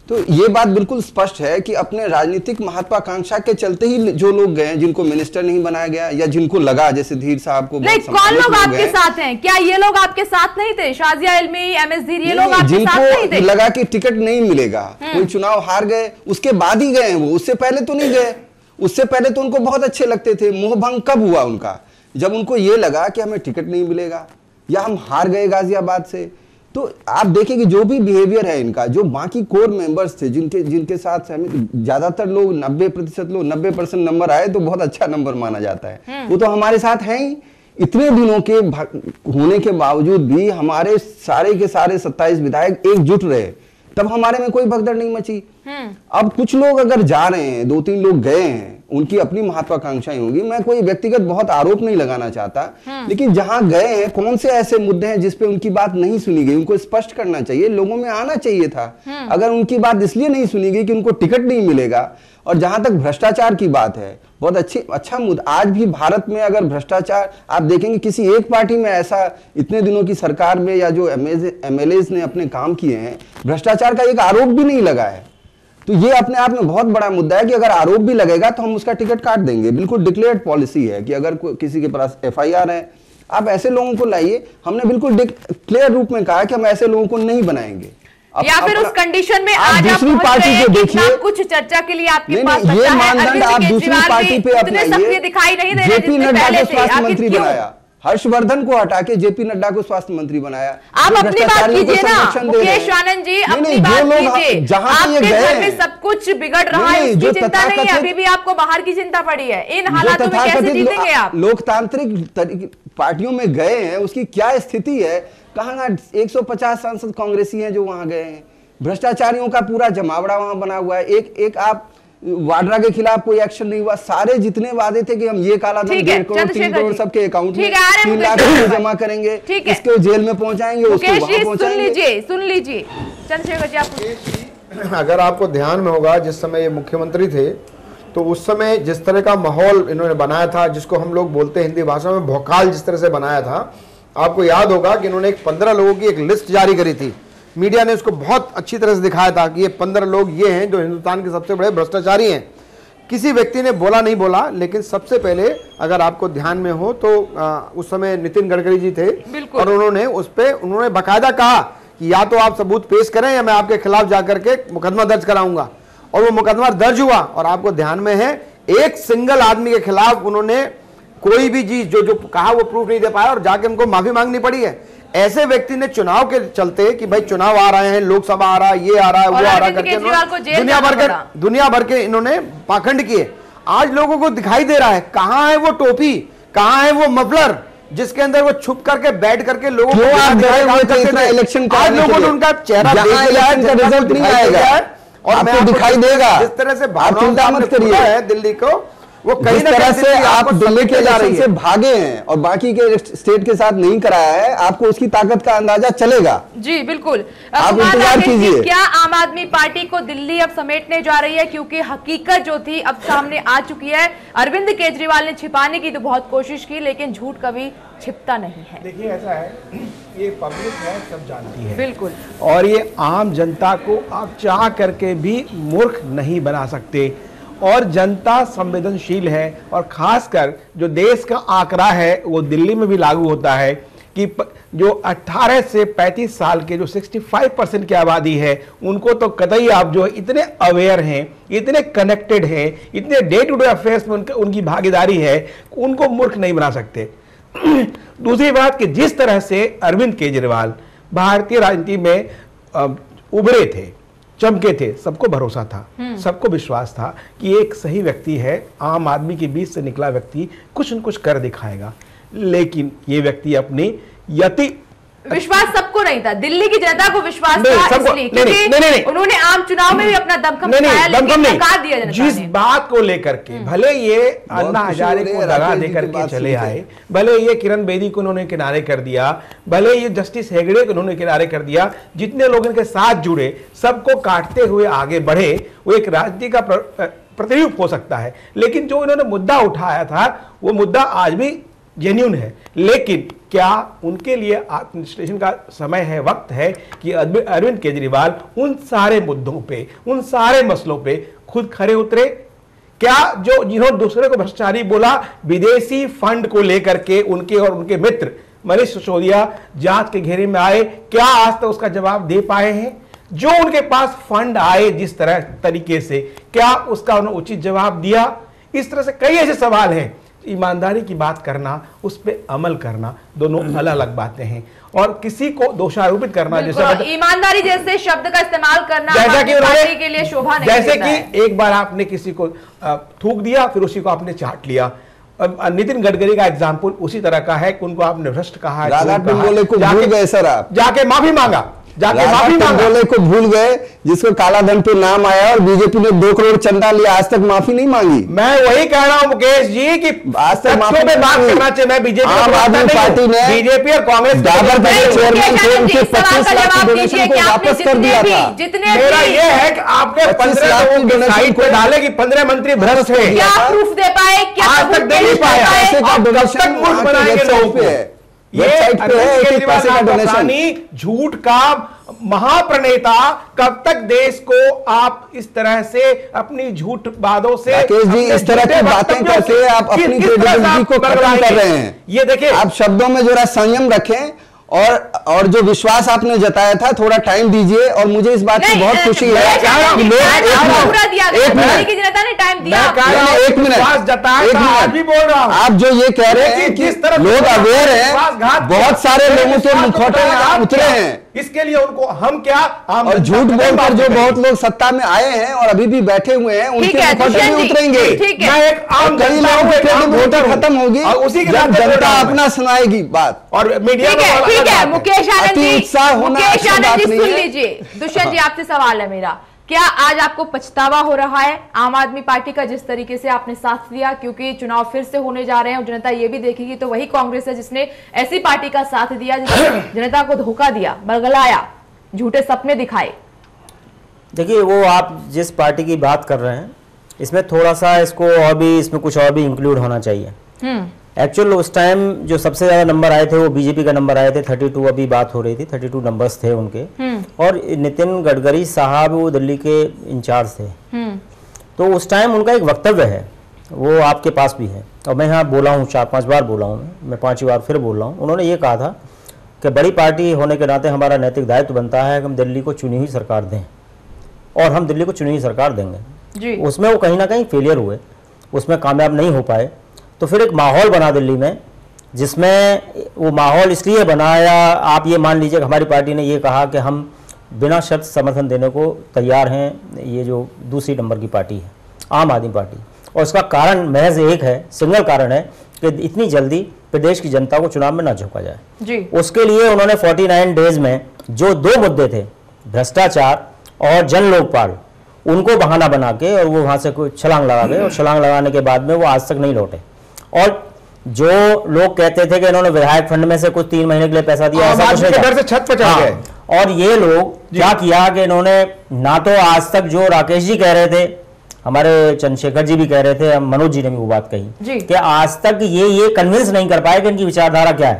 तो ये बात बिल्कुल स्पष्ट है कि अपने राजनीतिक महत्वाकांक्षा के चलते ही जो लोग गए, जिनको मिनिस्टर नहीं बनाया गया या जिनको लगा, जैसे धीर साहब को, कौन लोग आपके साथ हैं? क्या ये लोग आपके साथ नहीं थे? शाजिया इल्मी, एमएस धीर, ये लोग आपके साथ नहीं थे? जिनको लगा कि टिकट नहीं मिलेगा, कोई चुनाव हार गए, उसके बाद ही गए हैं वो, उससे पहले तो नहीं गए। उससे पहले तो उनको बहुत अच्छे लगते थे। मोहभंग कब हुआ उनका? जब उनको ये लगा कि हमें टिकट नहीं मिलेगा या हम हार गए गाजियाबाद से। तो आप देखें कि जो भी बिहेवियर है इनका, जो बाकी कोर मेंबर्स थे जिनके साथ ज्यादातर लोग 90% लोग 90% नंबर आए तो बहुत अच्छा नंबर माना जाता है, वो तो हमारे साथ हैं ही। इतने दिनों के होने के बावजूद भी हमारे सारे के सारे 27 विधायक एकजुट रहे, तब हमारे में कोई भगदड़ नहीं मची। अब कुछ लोग अगर जा रहे हैं, 2-3 लोग गए हैं, उनकी अपनी महत्वाकांक्षाएं होंगी। मैं कोई व्यक्तिगत बहुत आरोप नहीं लगाना चाहता, लेकिन जहां गए हैं कौन से ऐसे मुद्दे हैं जिसपे उनकी बात नहीं सुनी गई? उनको स्पष्ट करना चाहिए, लोगों में आना चाहिए था। अगर उनकी बात इसलिए नहीं सुनी गई कि उनको टिकट नहीं मिलेगा। और जहां तक भ्रष्टाचार की बात है, बहुत अच्छा मुद्दा। आज भी भारत में अगर भ्रष्टाचार आप देखेंगे, किसी एक पार्टी में ऐसा इतने दिनों की सरकार में या जो MLAs ने अपने काम किए हैं, भ्रष्टाचार का एक आरोप भी नहीं लगा है। तो ये अपने आप में बहुत बड़ा मुद्दा है कि अगर आरोप भी लगेगा तो हम उसका टिकट काट देंगे। बिल्कुल डिक्लेयर्ड पॉलिसी है कि अगर किसी के पास FIR है, आप ऐसे लोगों को लाइए। हमने बिल्कुल क्लियर रूप में कहा कि हम ऐसे लोगों को नहीं बनाएंगे। या फिर उस कंडीशन में आज दूसरी पार्टी को देखिए, कुछ चर्चा के लिए आपके पास ये मानदंड आप दूसरी पार्टी पे अपनाइए। दिखाई नहीं दे JP नड्डा को स्वास्थ्य मंत्री बनाया, हर्षवर्धन को हटा के JP नड्डा को स्वास्थ्य मंत्री बनाया। आप अपनी बात कीजिए ना मुकेश आनंद जी, अपनी बात कीजिए। आपके घर में सब कुछ बिगड़ रहा है, उसकी चिंता नहीं है, अभी भी आपको बाहर की चिंता पड़ी है। इन हालातों में कैसे जीतेंगे आप? लोकतांत्रिक पार्टियों में गए हैं, उसकी क्या स्थिति है? कहाँ 150 सांसद कांग्रेसी हैं जो वहां गए हैं। भ्रष्टाचारियों का पूरा जमावड़ा वहां बना हुआ है। एक आप वाड्रा के खिलाफ कोई एक्शन नहीं हुआ। सारे जितने वादे थे कि हम ये काला धन 1.5 करोड़ 3 करोड़ सबके अकाउंट में 3 लाख रुपए जमा करेंगे, इसको जेल में पहुंचाएंगे, उसको वहां पहुंचाएंगे। सुन लीजिए चंद्रशेखर जी, आप अगर आपको ध्यान में होगा, जिस समय ये मुख्यमंत्री थे तो उस समय जिस तरह का माहौल इन्होंने बनाया था, जिसको हम लोग बोलते हैं हिंदी भाषा में भौकाल, जिस तरह से बनाया था, आपको याद होगा कि इन्होंने 15 लोगों की एक लिस्ट जारी करी थी। मीडिया ने उसको बहुत अच्छी तरह से दिखाया था कि ये 15 लोग ये हैं जो हिंदुस्तान के सबसे बड़े भ्रष्टाचारी हैं। किसी व्यक्ति ने बोला नहीं बोला, लेकिन सबसे पहले अगर आपको ध्यान में हो तो उस समय नितिन गडकरी जी थे और उन्होंने बाकायदा कहा कि या तो आप सबूत पेश करें या मैं आपके खिलाफ जाकर के मुकदमा दर्ज कराऊंगा। और वो मुकदमा दर्ज हुआ। और आपको ध्यान में है, एक सिंगल आदमी के खिलाफ उन्होंने कोई भी चीज जो कहा वो प्रूफ नहीं दे पाया और जाके उनको माफी मांगनी पड़ी है। ऐसे व्यक्ति ने चुनाव के चलते कि भाई चुनाव आ रहे हैं, लोकसभा आ रहा है, ये आ रहा है, वो आ रहा है करके दुनिया भर के इन्होंने पाखंड किए। आज लोगों को दिखाई दे रहा है, कहां है वो टोपी, कहां है वो मफलर जिसके अंदर वो छुप करके बैठ करके लोगों को इलेक्शन, आज लोगों ने उनका चेहरा रिजल्ट नहीं आएगा और मैं दिखाई देगा। जिस तरह से भावनाओं दिल्ली को, वो कई तरह से आप दिल्ली के इलेक्शन से भागे हैं और बाकी के स्टेट के साथ नहीं कराया है, आपको उसकी ताकत का अंदाजा चलेगा। जी बिल्कुल, आप इंतजार कीजिए। क्या आम आदमी पार्टी को दिल्ली अब समेटने जा रही है? क्योंकि हकीकत जो थी अब सामने आ चुकी है। अरविंद केजरीवाल ने छिपाने की तो बहुत कोशिश की, लेकिन झूठ कभी छिपता नहीं है। देखिए ऐसा है, ये पब्लिक है, सब जानती है बिल्कुल, और ये आम जनता को आप चाह करके भी मूर्ख नहीं बना सकते। और जनता संवेदनशील है, और खासकर जो देश का आंकड़ा है वो दिल्ली में भी लागू होता है कि जो 18 से 35 साल के जो 65% की आबादी है, उनको तो कतई आप जो इतने अवेयर हैं, इतने कनेक्टेड हैं, इतने डे टू डे अफेयर्स में उनकी भागीदारी है, उनको मूर्ख नहीं बना सकते। दूसरी बात कि जिस तरह से अरविंद केजरीवाल भारतीय राजनीति में उभरे थे, चमके थे, सबको भरोसा था, सबको विश्वास था कि एक सही व्यक्ति है, आम आदमी के बीच से निकला व्यक्ति कुछ न कुछ कर दिखाएगा। लेकिन ये व्यक्ति अपनी यति विश्वास सबको नहीं था, दिल्ली की जनता को विश्वास नहीं, था सबको- इसलिए नहीं, नहीं, नहीं, नहीं। उन्होंने आम चुनाव में भी अपना दमखम नहीं, दिखाया, दमखम लेकिन नहीं। नकार दिया जनता जिस ने। बात को लेकर के भले ये अन्ना खुशी हजारे हो रही को है दगा राकेश दे जी की करके बात चले सुन के। आए, भले ये किरण बेदी को उन्होंने किनारे कर दिया, भले ये जस्टिस हेगड़े को उन्होंने किनारे कर दिया, जितने लोग इनके साथ जुड़े सबको काटते हुए आगे बढ़े, वो एक राजनीति का प्रतिरूप हो सकता है। लेकिन जो इन्होंने मुद्दा उठाया था वो मुद्दा आज भी जेन्युइन है, लेकिन क्या उनके लिए आत्मविश्लेषण का समय है, वक्त है कि अरविंद केजरीवाल उन सारे मुद्दों पे, उन सारे मसलों पे खुद खरे उतरे? क्या जो जिन्होंने दूसरे को भ्रष्टाचारी बोला, विदेशी फंड को लेकर के उनके और उनके मित्र मनीष सिसोदिया जांच के घेरे में आए, क्या आज तक उसका जवाब दे पाए हैं? जो उनके पास फंड आए जिस तरीके से, क्या उसका उन्होंने उचित जवाब दिया? इस तरह से कई ऐसे सवाल हैं। ईमानदारी की बात करना, उस पर अमल करना, दोनों अलग अलग बातें हैं। और किसी को दोषारोपित करना, जैसे ईमानदारी जैसे शब्द का इस्तेमाल करना जैसा कि पार्टी के लिए शोभा नहीं जैसे देता है। कि एक बार आपने किसी को थूक दिया, फिर उसी को आपने चाट लिया। नितिन गडकरी का एग्जाम्पल उसी तरह का है कि उनको आपने भ्रष्ट कहा, बोले को भूल गए सर, आप जाके माफी मांगा, जाके माफी मांगा, बोले को भूल गए जिसको काला धन पे नाम आया और बीजेपी ने 2 करोड़ चंदा लिया, आज तक माफी नहीं मांगी। मैं वही कह रहा हूं मुकेश जी कि आज तक माफी में बात करना चाहिए। मैं बीजेपी आम आदमी पार्टी ने बीजेपी और कांग्रेस डाबर का चेयरमैन थे, उनके 25 लाख की डोनेशन को वापस कर दिया था। जितने मेरा ये है कि आपने 15 लोगों की साइड पे डाले कि 15 मंत्री भ्रष्ट है, क्या प्रूफ दे पाए? क्या आज तक दे नहीं पाया। पैसे का कब डोनेशन तक मुल्क बनाएंगे लोगों को? ये वेबसाइट पे है कि पैसे का डोनेशन। झूठ का महाप्रणेता, कब तक देश को आप इस तरह से अपनी झूठ बातों से, राकेश जी, इस तरह की बातें करके आप अपनी क्रेडिबिलिटी को खत्म कर रहे हैं। ये देखिए, आप शब्दों में जरा संयम रखें और जो विश्वास आपने जताया था, थोड़ा टाइम दीजिए। और मुझे इस बात की बहुत खुशी है कि लोग एक मिनट बोल रहा हूं, आप जो ये कह रहे हैं कि लोग अवेयर हैं, बहुत सारे लोगों के मुखौटे यहाँ उतरे हैं, इसके लिए उनको हम क्या और झूठ बोलकर जो बहुत लोग सत्ता में आए हैं और अभी भी बैठे हुए हैं, उनके मुखौटे भी उतरेंगे। मैं एक आम कई लोगों की क्रेडिबिलिटी खत्म होगी उसी के जब जनता अपना सुनाएगी बात। और मीडिया ठीक है मुकेश आनंद जी, उत्साह होना मुकेश अच्छी आनंद बात जी नहीं सुन है। लीजिए। दुष्यंत जी, आपसे सवाल है मेरा, क्या आज आपको पछतावा हो रहा है आम आदमी पार्टी का जिस तरीके से आपने साथ दिया? क्योंकि चुनाव फिर से होने जा रहे हैं और जनता ये भी देखेगी तो वही कांग्रेस है जिसने ऐसी पार्टी का साथ दिया जिसने जनता को धोखा दिया, बरगलाया, झूठे सपने दिखाए। देखिए, वो आप जिस पार्टी की बात कर रहे हैं इसमें थोड़ा सा इसको और भी, इसमें कुछ और भी इंक्लूड होना चाहिए। एक्चुअल उस टाइम जो सबसे ज्यादा नंबर आए थे वो बीजेपी का नंबर आए थे 32, अभी बात हो रही थी 32 नंबर्स थे उनके। और नितिन गडकरी साहब वो दिल्ली के इंचार्ज थे, तो उस टाइम उनका एक वक्तव्य है, वो आपके पास भी है और मैं यहाँ बोला हूँ, 4-5 बार बोला हूँ, मैं 5वीं बार फिर बोल रहा हूँ। उन्होंने ये कहा था कि बड़ी पार्टी होने के नाते हमारा नैतिक दायित्व बनता है कि हम दिल्ली को चुनी हुई सरकार दें, और हम दिल्ली को चुनी हुई सरकार देंगे। उसमें वो कहीं ना कहीं फेलियर हुए, उसमें कामयाब नहीं हो पाए। तो फिर एक माहौल बना दिल्ली में, जिसमें वो माहौल इसलिए बनाया, आप ये मान लीजिए कि हमारी पार्टी ने ये कहा कि हम बिना शर्त समर्थन देने को तैयार हैं ये जो दूसरी नंबर की पार्टी है आम आदमी पार्टी। और इसका कारण महज एक है, सिंगल कारण है कि इतनी जल्दी प्रदेश की जनता को चुनाव में ना झोंका जाए जी। उसके लिए उन्होंने 49 डेज में जो 2 मुद्दे थे, भ्रष्टाचार और जन लोकपाल, उनको बहाना बना के और वो वहाँ से कोई छलांग लगा गए, और छलांग लगाने के बाद में वो आज तक नहीं लौटे। और जो लोग कहते थे कि इन्होंने विधायक फंड में से कुछ 3 महीने के लिए पैसा दिया, ऐसा कुछ नहीं था। छत पर चढ़ गए। और ये लोग क्या किया कि इन्होंने ना तो आज तक जो राकेश जी कह रहे थे, हमारे चंद्रशेखर जी भी कह रहे थे, मनोज जी ने भी वो बात कही कि आज तक ये कन्विंस नहीं कर पाए कि इनकी विचारधारा क्या है,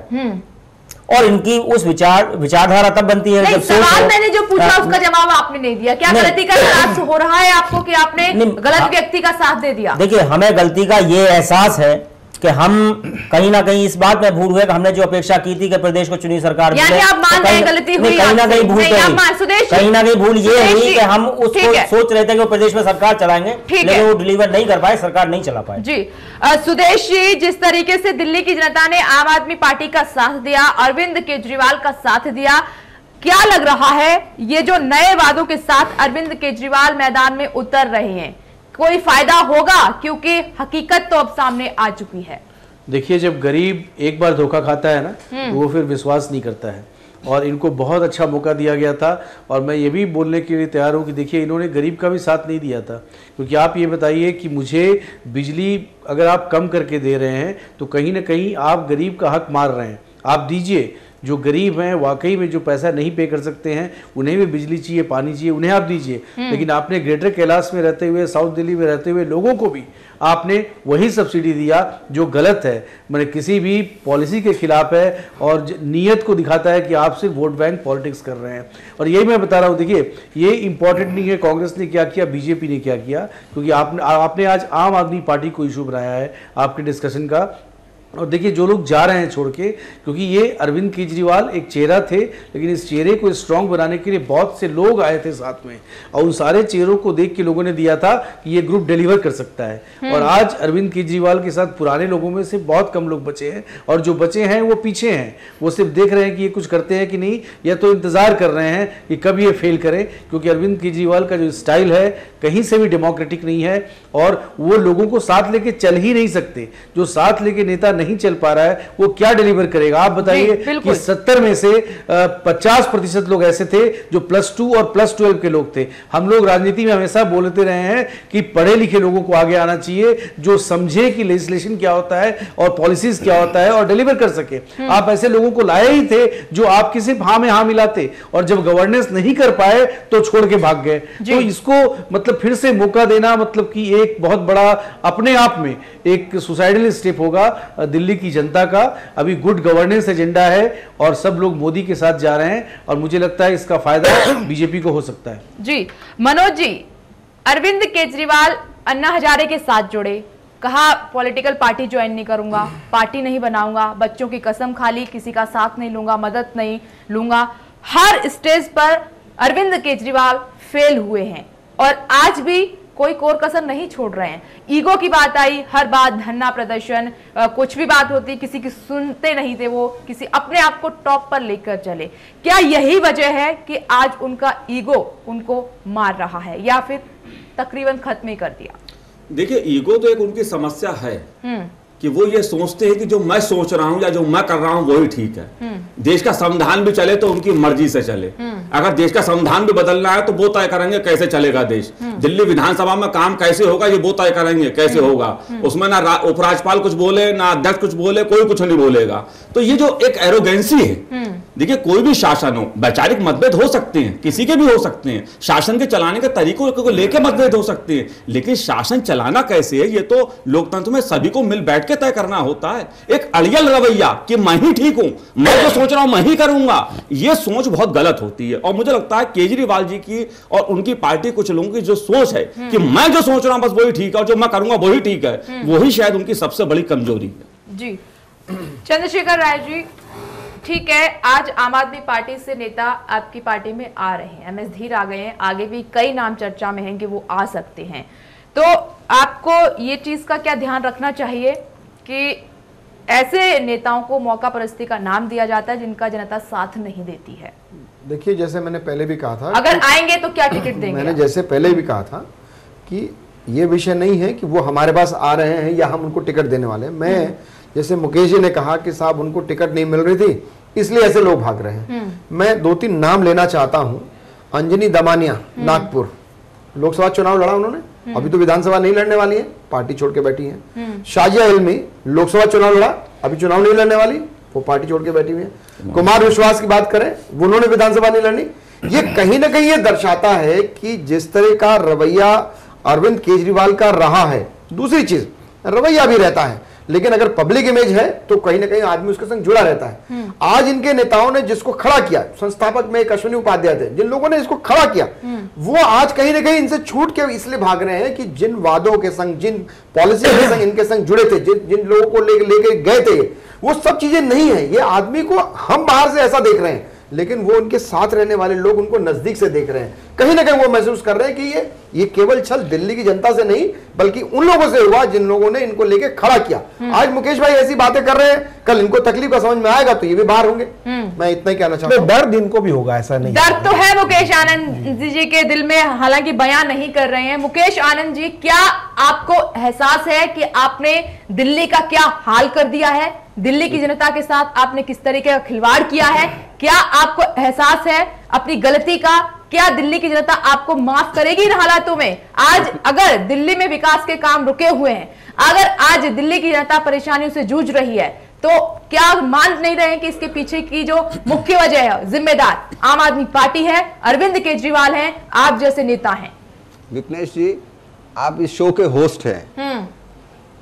और इनकी उस विचारधारा तब बनती है जब सवाल मैंने जो पूछा उसका जवाब आपने नहीं दिया। क्या गलती का एहसास हो रहा है आपको कि आपने गलत व्यक्ति का साथ दे दिया? देखिए, हमें गलती का ये एहसास है कि हम कहीं ना कहीं इस बात में भूल हुए कि हमने जो अपेक्षा की थी कि प्रदेश को चुनी सरकार यानी आप मान रहे हैं गलती हुई, कहीं ना कहीं भूल कहीं ना कहीं भूल ये हुई कि हम उसको सोच रहे थे कि वो प्रदेश में सरकार चलाएंगे, लेकिन वो डिलीवर नहीं कर पाए, सरकार नहीं चला पाए। जी सुदेश जी, जिस तरीके से दिल्ली की जनता ने आम आदमी पार्टी का साथ दिया, अरविंद केजरीवाल का साथ दिया, क्या लग रहा है ये जो नए वादों के साथ अरविंद केजरीवाल मैदान में उतर रहे हैं, कोई फायदा होगा? क्योंकि हकीकत तो अब सामने आ चुकी है। देखिए, जब गरीब एक बार धोखा खाता है ना, तो वो फिर विश्वास नहीं करता है। और इनको बहुत अच्छा मौका दिया गया था। और मैं ये भी बोलने के लिए तैयार हूँ कि देखिए इन्होंने गरीब का भी साथ नहीं दिया था, क्योंकि आप ये बताइए कि मुझे बिजली अगर आप कम करके दे रहे हैं तो कहीं ना कहीं आप गरीब का हक मार रहे हैं। आप दीजिए, जो गरीब हैं वाकई में जो पैसा नहीं पे कर सकते हैं उन्हें भी बिजली चाहिए, पानी चाहिए, उन्हें आप दीजिए। लेकिन आपने ग्रेटर कैलाश में रहते हुए, साउथ दिल्ली में रहते हुए लोगों को भी आपने वही सब्सिडी दिया जो गलत है, मैंने किसी भी पॉलिसी के खिलाफ है और नीयत को दिखाता है कि आप सिर्फ वोट बैंक पॉलिटिक्स कर रहे हैं। और यही मैं बता रहा हूँ, देखिए ये इंपॉर्टेंट नहीं है कांग्रेस ने क्या किया, बीजेपी ने क्या किया, क्योंकि आपने आज आम आदमी पार्टी को इशू बनाया है आपके डिस्कशन का। और देखिए जो लोग जा रहे हैं छोड़ के, क्योंकि ये अरविंद केजरीवाल एक चेहरा थे, लेकिन इस चेहरे को स्ट्रांग बनाने के लिए बहुत से लोग आए थे साथ में, और उन सारे चेहरों को देख के लोगों ने दिया था कि ये ग्रुप डिलीवर कर सकता है। और आज अरविंद केजरीवाल के साथ पुराने लोगों में से बहुत कम लोग बचे हैं, और जो बचे हैं वो पीछे हैं, वो सिर्फ देख रहे हैं कि ये कुछ करते हैं कि नहीं, या तो इंतजार कर रहे हैं कि कब ये फेल करें, क्योंकि अरविंद केजरीवाल का जो स्टाइल है कहीं से भी डेमोक्रेटिक नहीं है, और वो लोगों को साथ लेके चल ही नहीं सकते। जो साथ लेके नेता नहीं चल पा रहा है वो क्या डिलीवर करेगा? आप बताइए कि 70 में से 50% लोग ऐसे थे जो +2 और +12 के लोग थे। हम लोग राजनीति में हमेशा बोलते रहे हैं कि पढ़े लिखे लोगों को आगे आना चाहिए, जो समझे कि लेजिस्लेशन क्या होता है और पॉलिसीज क्या होता है और डिलीवर कर सके। आप ऐसे लोगों को लाए ही थे जो आपके सिर्फ हाँ में हाँ मिलाते, और जब गवर्नेंस नहीं कर पाए तो छोड़ के भाग गए। तो इसको मतलब फिर से मौका देना मतलब कि एक बहुत बड़ा अपने आप में एक सुसाइडल स्टेप होगा दिल्ली की जनता का। अभी गुड गवर्नेंस एजेंडा है और सब लोग मोदी के साथ जा रहे हैं, और मुझे लगता है इसका फायदा बीजेपी को हो सकता है। जी मनोज जी, अरविंद केजरीवाल अन्ना हजारे के साथ जुड़े, कहा पॉलिटिकल पार्टी ज्वाइन नहीं करूंगा, पार्टी नहीं बनाऊंगा, बच्चों की कसम खा ली, किसी का साथ नहीं लूंगा, मदद नहीं लूंगा। हर स्टेज पर अरविंद केजरीवाल फेल हुए हैं और आज भी कोई कोर कसर नहीं छोड़ रहे हैं। ईगो की बात आई, हर बात धरना प्रदर्शन, कुछ भी बात होती किसी की सुनते नहीं थे, वो किसी अपने आप को टॉप पर लेकर चले। क्या यही वजह है कि आज उनका ईगो उनको मार रहा है, या फिर तकरीबन खत्म ही कर दिया? देखिए ईगो तो एक उनकी समस्या है कि वो ये सोचते हैं कि जो मैं सोच रहा हूं या जो मैं कर रहा हूं वही ठीक है। देश का संविधान भी चले तो उनकी मर्जी से चले। अगर देश का संविधान भी बदलना है तो वो तय करेंगे कैसे चलेगा देश। दिल्ली विधानसभा में काम कैसे होगा ये वो तय करेंगे कैसे होगा। उसमें ना उपराज्यपाल कुछ बोले, ना अध्यक्ष कुछ बोले, कोई कुछ नहीं बोलेगा। तो ये जो एक एरोगेंसी है, देखिए कोई भी शासन हो, वैचारिक मतभेद हो सकते हैं, किसी के भी हो सकते हैं, शासन के चलाने के तरीकों को लेकर मतभेद हो सकते हैं, लेकिन शासन चलाना कैसे है ये तो लोकतंत्र में सभी को मिल बैठ के तय करना होता है। एक अड़ियल रवैया कि मैं ही ठीक हूं, मैं जो सोच रहा हूं मैं ही करूंगा, ये सोच बहुत गलत होती है। और मुझे लगता है केजरीवाल जी की और उनकी पार्टी कुछ लोगों की जो सोच है कि मैं जो सोच रहा हूं बस वही ठीक है और जो मैं करूंगा वही ठीक है, वही शायद उनकी सबसे बड़ी कमजोरी है। जी चंद्रशेखर राय जी, ठीक है, आज आम आदमी पार्टी से नेता आपकी पार्टी में आ रहे हैं, MS धीर आ गए हैं, आगे भी कई नाम चर्चा में हैं कि वो आ सकते हैं, तो आपको ये चीज का क्या ध्यान रखना चाहिए कि ऐसे नेताओं को मौका परस्ती का नाम दिया जाता है जिनका जनता साथ नहीं देती है? देखिए जैसे मैंने पहले भी कहा था, अगर आएंगे तो क्या टिकट देंगे? मैंने जैसे पहले भी कहा था कि ये विषय नहीं है कि वो हमारे पास आ रहे हैं या हम उनको टिकट देने वाले हैं। मैं जैसे मुकेश जी ने कहा कि साहब उनको टिकट नहीं मिल रही थी इसलिए ऐसे लोग भाग रहे हैं, मैं 2-3 नाम लेना चाहता हूं। अंजनी दमानिया नागपुर लोकसभा चुनाव लड़ा उन्होंने, अभी तो विधानसभा नहीं लड़ने वाली है, पार्टी छोड़ के बैठी है। शाजिया इल्मी लोकसभा चुनाव लड़ा, अभी चुनाव नहीं लड़ने वाली, वो पार्टी छोड़ के बैठी हुई है। कुमार विश्वास की बात करें, उन्होंने विधानसभा नहीं लड़नी। ये कहीं ना कहीं ये दर्शाता है कि जिस तरह का रवैया अरविंद केजरीवाल का रहा है, दूसरी चीज रवैया भी रहता है, लेकिन अगर पब्लिक इमेज है तो कहीं ना कहीं आदमी उसके संग जुड़ा रहता है। आज इनके नेताओं ने जिसको खड़ा किया, संस्थापक में एक अश्विनी उपाध्याय थे, जिन लोगों ने इसको खड़ा किया, वो आज कहीं ना कहीं इनसे छूट के इसलिए भाग रहे हैं कि जिन वादों के संग, जिन पॉलिसी के संग इनके संग जुड़े थे, जिन लोगों को लेके गए थे, वो सब चीजें नहीं है। ये आदमी को हम बाहर से ऐसा देख रहे हैं, लेकिन वो उनके साथ रहने वाले लोग उनको नजदीक से देख रहे हैं। कहीं ना कहीं वो महसूस कर रहे हैं कि ये केवल छल दिल्ली की जनता से नहीं बल्कि उन लोगों से हुआ जिन लोगों ने इनको लेके खड़ा किया। आज मुकेश भाई ऐसी बातें कर रहे हैं, कल इनको तकलीफ का समझ में आएगा तो ये भी बाहर होंगे। मैं इतना ही कहना चाहता हूं। दर्द इनको भी होगा, ऐसा नहीं, दर्द तो है मुकेश आनंद जी के दिल में, हालांकि बयान नहीं कर रहे हैं। मुकेश आनंद जी, क्या आपको एहसास है कि आपने दिल्ली का क्या हाल कर दिया है? दिल्ली की जनता के साथ आपने किस तरीके का खिलवाड़ किया है, क्या आपको एहसास है अपनी गलती का? क्या दिल्ली की जनता आपको माफ करेगी इन हालातों में? आज अगर दिल्ली में विकास के काम रुके हुए हैं, अगर आज दिल्ली की जनता परेशानियों से जूझ रही है, तो क्या मान नहीं रहे कि इसके पीछे की जो मुख्य वजह है, जिम्मेदार आम आदमी पार्टी है, अरविंद केजरीवाल हैं, आप जैसे नेता हैं? विपनेश जी, आप इस शो के होस्ट हैं,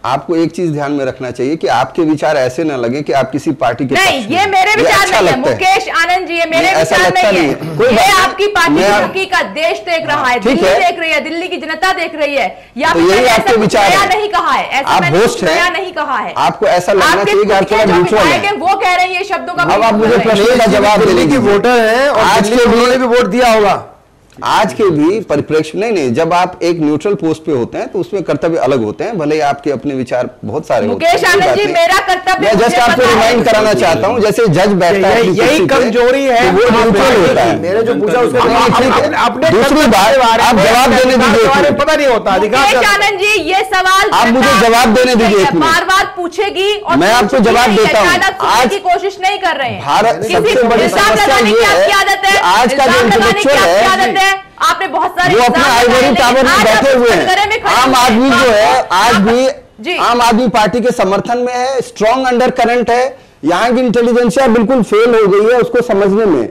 आपको एक चीज ध्यान में रखना चाहिए कि आपके विचार ऐसे ना लगे कि आप किसी पार्टी के नहीं, ये मेरे विचार नहीं है मुकेश आनंद जी, ये मेरे विचार नहीं है, ये आपकी पार्टी का देश देख रहा है, दिल्ली देख रही है, दिल्ली की जनता देख रही है, या आपके विचार नहीं कहा है, ऐसा मैंने नहीं कहा है। आपको ऐसा लगना चाहिए कि आप थोड़ा न्यूट्रल हैं। वो कह रहे हैं ये शब्दों का, अब आप मुझे प्रश्न का जवाब देने की वोटर है और आज के भी वोट दिया होगा। आज के भी परिप्रेक्ष्य नहीं, जब आप एक न्यूट्रल पोस्ट पे होते हैं तो उसमें कर्तव्य अलग होते हैं, भले ही आपके अपने विचार बहुत सारे होते हैं। मुकेश आनंद जी, मेरा कर्तव्य मैं जस्ट आपको रिमाइंड कराना चाहता हूँ, जैसे जज बैठता है, यही कमजोरी है, वो न्यूट्रल होता है। मेरे जो पूछा उसका अपने दूसरी बात, आप जवाब देने दीजिए, पता नहीं होता अधिकार। मुकेश आनंद जी, ये सवाल आप मुझे जवाब देने दीजिए, बार बार पूछेगी और मैं आपको जवाब देता हूँ। आज की कोशिश नहीं कर रहे हैं। भारत सबसे बड़ी समस्या ये है कि आज का जो इंटेलेक्चुअल है, आपने बहुत सारे वो अपने आइवरी टावर में बैठे हुए हैं। आम आदमी जो है आज भी आम आदमी पार्टी के समर्थन में है, स्ट्रॉन्ग अंडर करंट है। यहाँ की इंटेलिजेंसिया बिल्कुल फेल हो गई है उसको समझने में।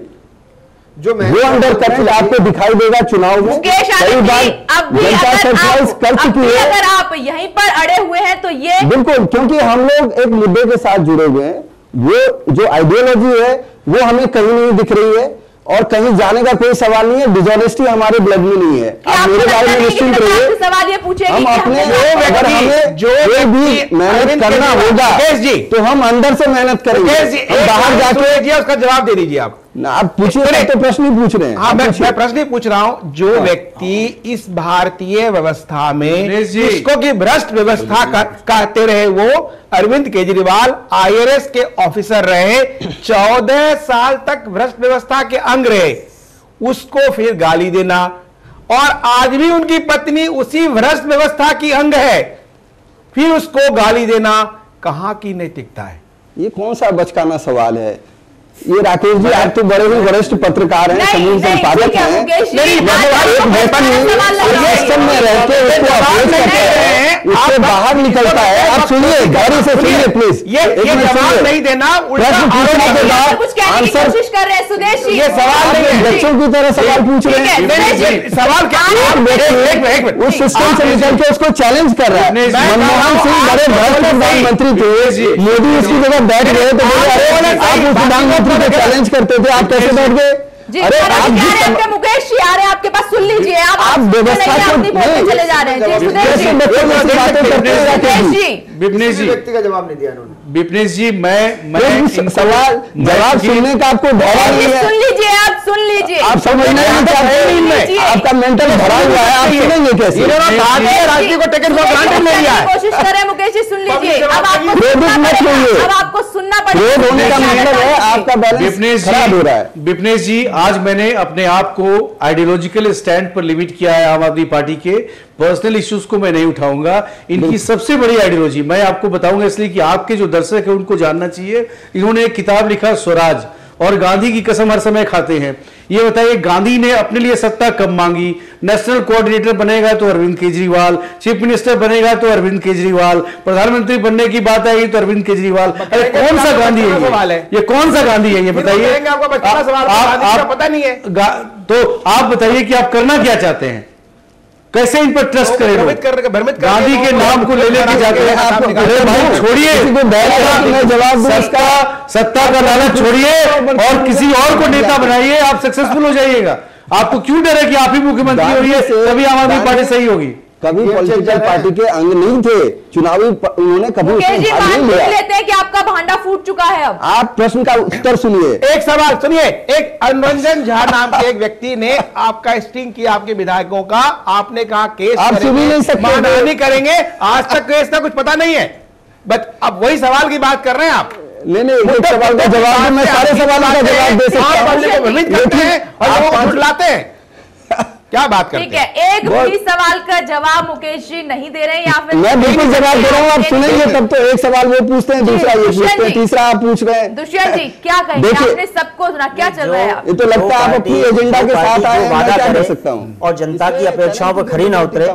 जो वो अंडर करंट आपको दिखाई देगा चुनाव में। कई बार जनता सरप्राइज कर चुकी है। अगर आप यहीं पर अड़े हुए हैं तो ये बिल्कुल, क्योंकि हम लोग एक मुद्दे के साथ जुड़े हुए हैं। वो जो आइडियोलॉजी है वो हमें कहीं नहीं दिख रही है और कहीं जाने का कोई सवाल नहीं है। डिसऑनेस्टी हमारे ब्लड में नहीं है। आप मेरे बारे में निश्चिंत रहिए। सवाल ये पूछेगी हम अपने अगर हमें जो भी मेहनत करना होगा तो हम अंदर से मेहनत करेंगे। हम बाहर जाके उसका जवाब दे दीजिए आप। आप पूछिए, तो प्रश्न ही पूछ रहे हैं। हाँ, मैं प्रश्न ही पूछ रहा हूं। जो व्यक्ति इस भारतीय व्यवस्था में जिसको की भ्रष्ट व्यवस्था कहते रहे, वो अरविंद केजरीवाल IRS के ऑफिसर रहे, 14 साल तक भ्रष्ट व्यवस्था के अंग रहे, उसको फिर गाली देना, और आज भी उनकी पत्नी उसी भ्रष्ट व्यवस्था की अंग है, फिर उसको गाली देना कहां की नैतिकता है? ये कौन सा बचकाना सवाल है? ये राकेश जी, आप तो बड़े ही वरिष्ठ पत्रकार हैं, समूह संपादक हैं। उससे बाहर निकलता है। आप सुनिए, गौरी से सुनिए प्लीज। ये जवाब नहीं देना, प्रश्न पूछने के बाद आंसर कोशिश कर रहे हैं सुदेश जी। ये सवाल नहीं है, बच्चों की तरह सवाल पूछ रहे हैं। सवाल क्या? उस सिस्टम से निकल के उसको चैलेंज कर रहा है। मनमोहन सिंह बड़े भ्रष्ट प्रधानमंत्री थे, मोदी उसकी जगह बैठ गए तो बोले अरे आप उस प्रधानमंत्री को चैलेंज करते थे, आप कैसे बैठ गए? अरे आप मुकेश जी आ रहे हैं, आपके पास सुन लीजिए। आप व्यवस्था चले जा रहे हैं। विपनेश जी व्यक्ति का जवाब नहीं दिया उन्होंने। विपनेश जी, मैं सवाल जवाब सुनने का आपको धैर्य नहीं है। सुन लीजिए, आप सुन लीजिए। आप समझना नहीं चाहते, आपका मेंटल भरा हुआ है, आप सुनेंगे कैसे? राजनीति को टिकट फॉर ग्रांटेड ले लिया है। कोशिश करें मुकेश जी, सुन लीजिए। अब आपको सुनना पड़ेगा। क्रोध होने का मतलब है आपका बैलेंस खराब हो रहा है। विपनेश जी, आज मैंने अपने आप को आइडियोलॉजिकल स्टैंड पर लिमिट किया है। आम आदमी पार्टी के पर्सनल इश्यूज को मैं नहीं उठाऊंगा। इनकी सबसे बड़ी आइडियोलॉजी मैं आपको बताऊंगा, इसलिए कि आपके जो दर्शक है उनको जानना चाहिए। इन्होंने एक किताब लिखा स्वराज, और गांधी की कसम हर समय खाते हैं। ये बताइए, गांधी ने अपने लिए सत्ता कब मांगी? नेशनल कोऑर्डिनेटर बनेगा तो अरविंद केजरीवाल, चीफ मिनिस्टर बनेगा तो अरविंद केजरीवाल, प्रधानमंत्री बनने की बात आएगी तो अरविंद केजरीवाल। अरे कौन सा गांधी है ये? कौन सा गांधी है ये बताइए? आपको पता नहीं है तो आप बताइए कि आप करना क्या चाहते हैं? कैसे इन पर ट्रस्ट करें? गांधी के नाम को ले लेके जाते हैं। अरे भाई छोड़िए, सत्ता का लालच छोड़िए और किसी और को नेता बनाइए, आप सक्सेसफुल हो जाइएगा। आपको क्यों डर है कि आप ही मुख्यमंत्री होइए तभी आम आदमी पार्टी सही होगी? कभी पॉलिटिकल पार्टी के अंग नहीं थे, चुनावी उन्होंने कभी लेते हैं कि आपका भांडा फूट चुका है। अब आप प्रश्न का उत्तर सुनिए। एक सवाल सुनिए। एक अनुरंजन झा नाम के एक व्यक्ति ने आपका स्टिंग किया, आपके विधायकों का। आपने कहा केस आप सुन नहीं सकते, मानहानि करेंगे। आज तक केस का कुछ पता नहीं है, बट अब वही सवाल की बात कर रहे हैं आप। नहीं, एक सवाल का जवाब मैं सारे सवालों का जवाब दे सकता हूं। और लोगों को झुठलाते हैं। क्या बात करते ठीक है, एक भी सवाल का जवाब मुकेश जी नहीं दे रहे हैं, या फिर मैं बिल्कुल जवाब दे रहा हूँ, आप सुनेंगे तब तो। एक सवाल वो पूछते हैं, दूसरा ये पूछते हैं, तीसरा आप पूछ रहे हैं। दुष्यंत जी क्या कहेंगे, आपने सबको सुना, क्या चल रहा है? ये तो लगता है आप अपनी एजेंडा के साथ आए हैं, मैं क्या कर सकता हूँ। और जनता की अपेक्षाओं पर खरी ना उतरे,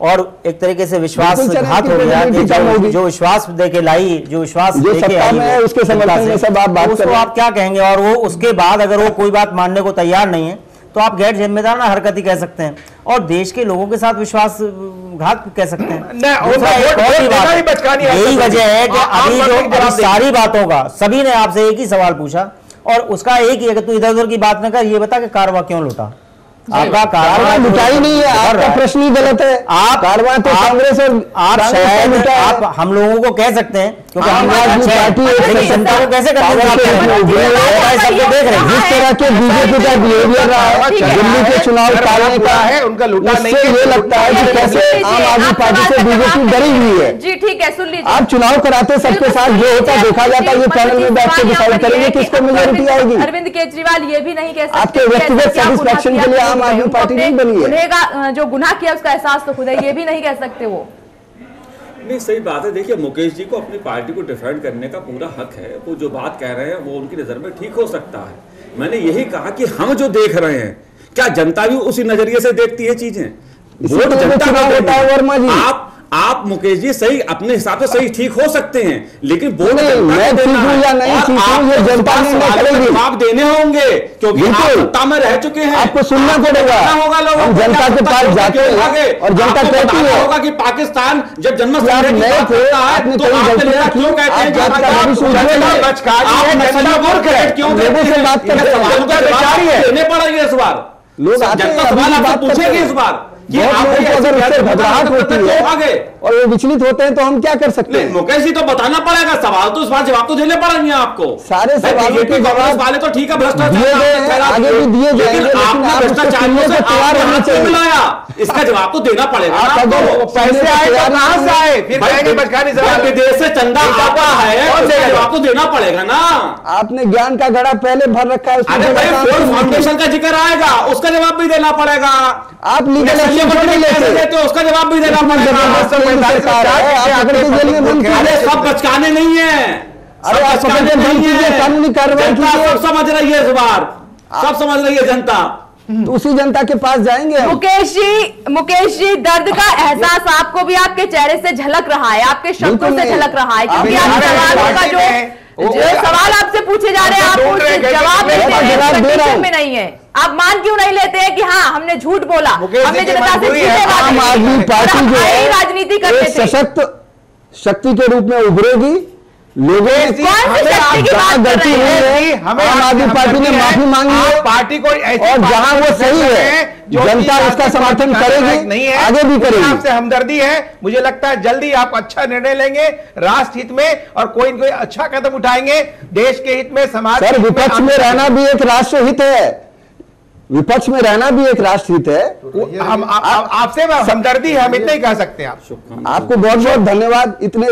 और एक तरीके से विश्वासघात हो गया कि जो विश्वास देके लाई, जो विश्वास देके आई है उसके समर्थन में सब आप बात कर रहे हैं, आप क्या कहेंगे? और वो उसके बाद अगर वो कोई बात मानने को तैयार नहीं है तो आप गैर जिम्मेदार ना हरकत ही कह सकते हैं, और देश के लोगों के साथ विश्वासघात कह सकते हैं। यही वजह है कि अभी सारी बातों का सभी ने आपसे एक ही सवाल पूछा, और उसका एक ही है कि तू इधर उधर की बात न कर, ये बता कि कारवा क्यों लूटा? आपका कारवा लुटाई नहीं है, आपका प्रश्न ही गलत है। आप कारवा तो कांग्रेस और आप शायद आप हम लोगों को कह सकते हैं, क्योंकि हम पार्टी जनता को कैसे देख रहे हैं जिस तरह के बीजेपी का बिहेवियर रहा है दिल्ली के चुनाव टालने का है, उनका लूटा नहीं, ये लगता है कि कैसे आम आदमी पार्टी से बीजेपी डरी हुई है। जी ठीक है, सुन लीजिए, आप चुनाव कराते सबके साथ जो होता देखा जाता, ये पैनल में बैठ के डिसाइड करेंगे किसको मेजोरिटी आएगी। अरविंद केजरीवाल ये भी नहीं कह सकते आपके व्यक्तिगत सेटिस्फैक्शन के लिए आम आदमी पार्टी नहीं बनी है, जो गुनाह किया उसका एहसास तो खुद है, ये भी नहीं कह सकते वो। नहीं, सही बात है। देखिए, मुकेश जी को अपनी पार्टी को डिफेंड करने का पूरा हक है, वो जो बात कह रहे हैं वो उनकी नजर में ठीक हो सकता है। मैंने यही कहा कि हम जो देख रहे हैं, क्या जनता भी उसी नजरिए से देखती है चीजें? वोट जनता का होता है वर्मा जी। आप मुकेश जी सही अपने हिसाब से सही ठीक हो सकते हैं, लेकिन वोट जवाब देने होंगे, क्योंकि आप सत्ता में रह चुके हैं, आपको सुनना पड़ेगा होगा लोगों को, जनता के पास जाके और जनता कहती होगा कि पाकिस्तान जब जन्म क्यों कहते हैं, देने पड़ेंगे इस बार लोग जनता सवाल आपसे पूछेंगे इस बार कि अगर उससे घबराहट होती है और वो विचलित होते हैं तो हम क्या कर सकते हैं? मुकेश जी तो बताना पड़ेगा, सवाल तो इस बार जवाब तो देने पड़ेंगे आपको। सारे सवालों के जवाब वाले तो ठीक है, भ्रष्टाचार आगे भी दिए जाएंगे, आपने भ्रष्टाचार से तैयार होना चाहिए, मिलाया इसका जवाब तो देना पड़ेगा। अगर पैसे आए तो कहां से आए? फिर कहेंगे बचकानी सवाल, विदेश से चंदा आता है और जवाब तो देना पड़ेगा ना। आपने ज्ञान का घड़ा पहले भर रखा है, फाउंडेशन का जिक्र आएगा, उसका जवाब भी देना पड़ेगा। आप लीगल देते हो, उसका जवाब भी देना पड़ेगा। अरे सब बचकाने नहीं है, अरे कानूनी कार्रवाई सब समझ रही है इस बार, सब समझ रही है जनता, तो उसी जनता के पास जाएंगे। मुकेश जी दर्द का एहसास आपको भी आपके चेहरे से झलक रहा है, आपके शब्दों से झलक रहा है, क्योंकि आप सवालों का जो सवाल आपसे पूछे जा रहे हैं आप जवाब में नहीं है। आप मान क्यों नहीं लेते हैं कि हाँ हमने झूठ बोला, हमने जनता से आम आदमी पार्टी जो है राजनीति करते थे, सशक्त शक्ति के रूप में उभरेगी। लोगों की गलती हुई है, आम आदमी पार्टी ने माफी मांगी है पार्टी को, और जहां वो सही है जनता उसका समर्थन करेगी, नहीं है आगे भी करेगी। आपसे हमदर्दी है, मुझे लगता है जल्दी आप अच्छा निर्णय लेंगे राष्ट्र हित में, और कोई न कोई अच्छा कदम उठाएंगे देश के हित में, समाज। सर विपक्ष में रहना भी एक राष्ट्र हित है, विपक्ष में रहना भी एक राष्ट्रहित है। हम आपसे हमदर्दी है, हम इतना ही कह सकते हैं। आपको बहुत बहुत धन्यवाद, इतने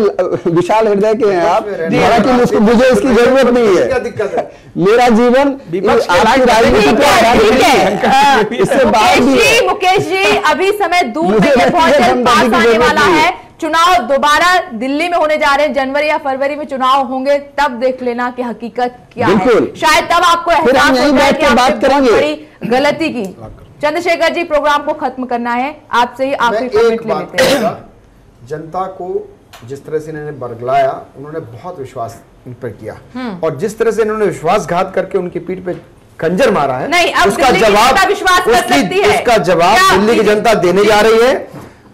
विशाल हृदय के हैं आप, हालांकि मुझे इसकी जरूरत नहीं है, मेरा जीवन आपकी राजनीति पे इससे बाहर भी है। मुकेश जी अभी समय दूर नहीं पहुंचे, पास आने वाला है, चुनाव दोबारा दिल्ली में होने जा रहे हैं, जनवरी या फरवरी में चुनाव होंगे, तब देख लेना कि हकीकत क्या है, शायद तब आपको एहसास होता है कि आपने बहुत बड़ी गलती की। चंद्रशेखर जी प्रोग्राम को खत्म करना है, आपसे ही आखिरी कमेंट ले लेते हैं। जनता को जिस तरह से इन्होंने बरगलाया, उन्होंने बहुत विश्वास इन पर किया, और जिस तरह से इन्होंने विश्वासघात करके उनकी पीठ पे खंजर मारा है, नहीं अब उसका जवाब विश्वास कर सकती है, उसका जवाब दिल्ली की जनता देने जा रही है।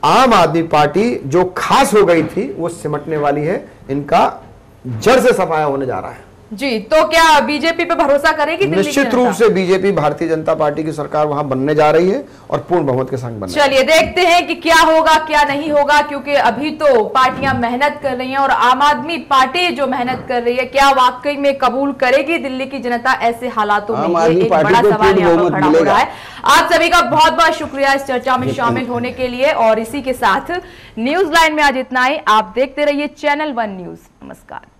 आम आदमी पार्टी जो खास हो गई थी वो सिमटने वाली है, इनका जड़ से सफाया होने जा रहा है। जी, तो क्या बीजेपी पे भरोसा करेगी? निश्चित रूप से बीजेपी भारतीय जनता पार्टी की सरकार वहां बनने जा रही है, और पूर्ण बहुमत के संग बनने। चलिए देखते हैं कि क्या होगा क्या नहीं होगा, क्योंकि अभी तो पार्टियां मेहनत कर रही हैं, और आम आदमी पार्टी जो मेहनत कर रही है क्या वाकई में कबूल करेगी दिल्ली की जनता ऐसे हालातों में, ये एक बड़ा सवाल यहाँ पर खड़ा हो रहा है। आप सभी का बहुत बहुत शुक्रिया इस चर्चा में शामिल होने के लिए, और इसी के साथ न्यूज लाइन में आज इतना ही। आप देखते रहिए चैनल 1 न्यूज। नमस्कार।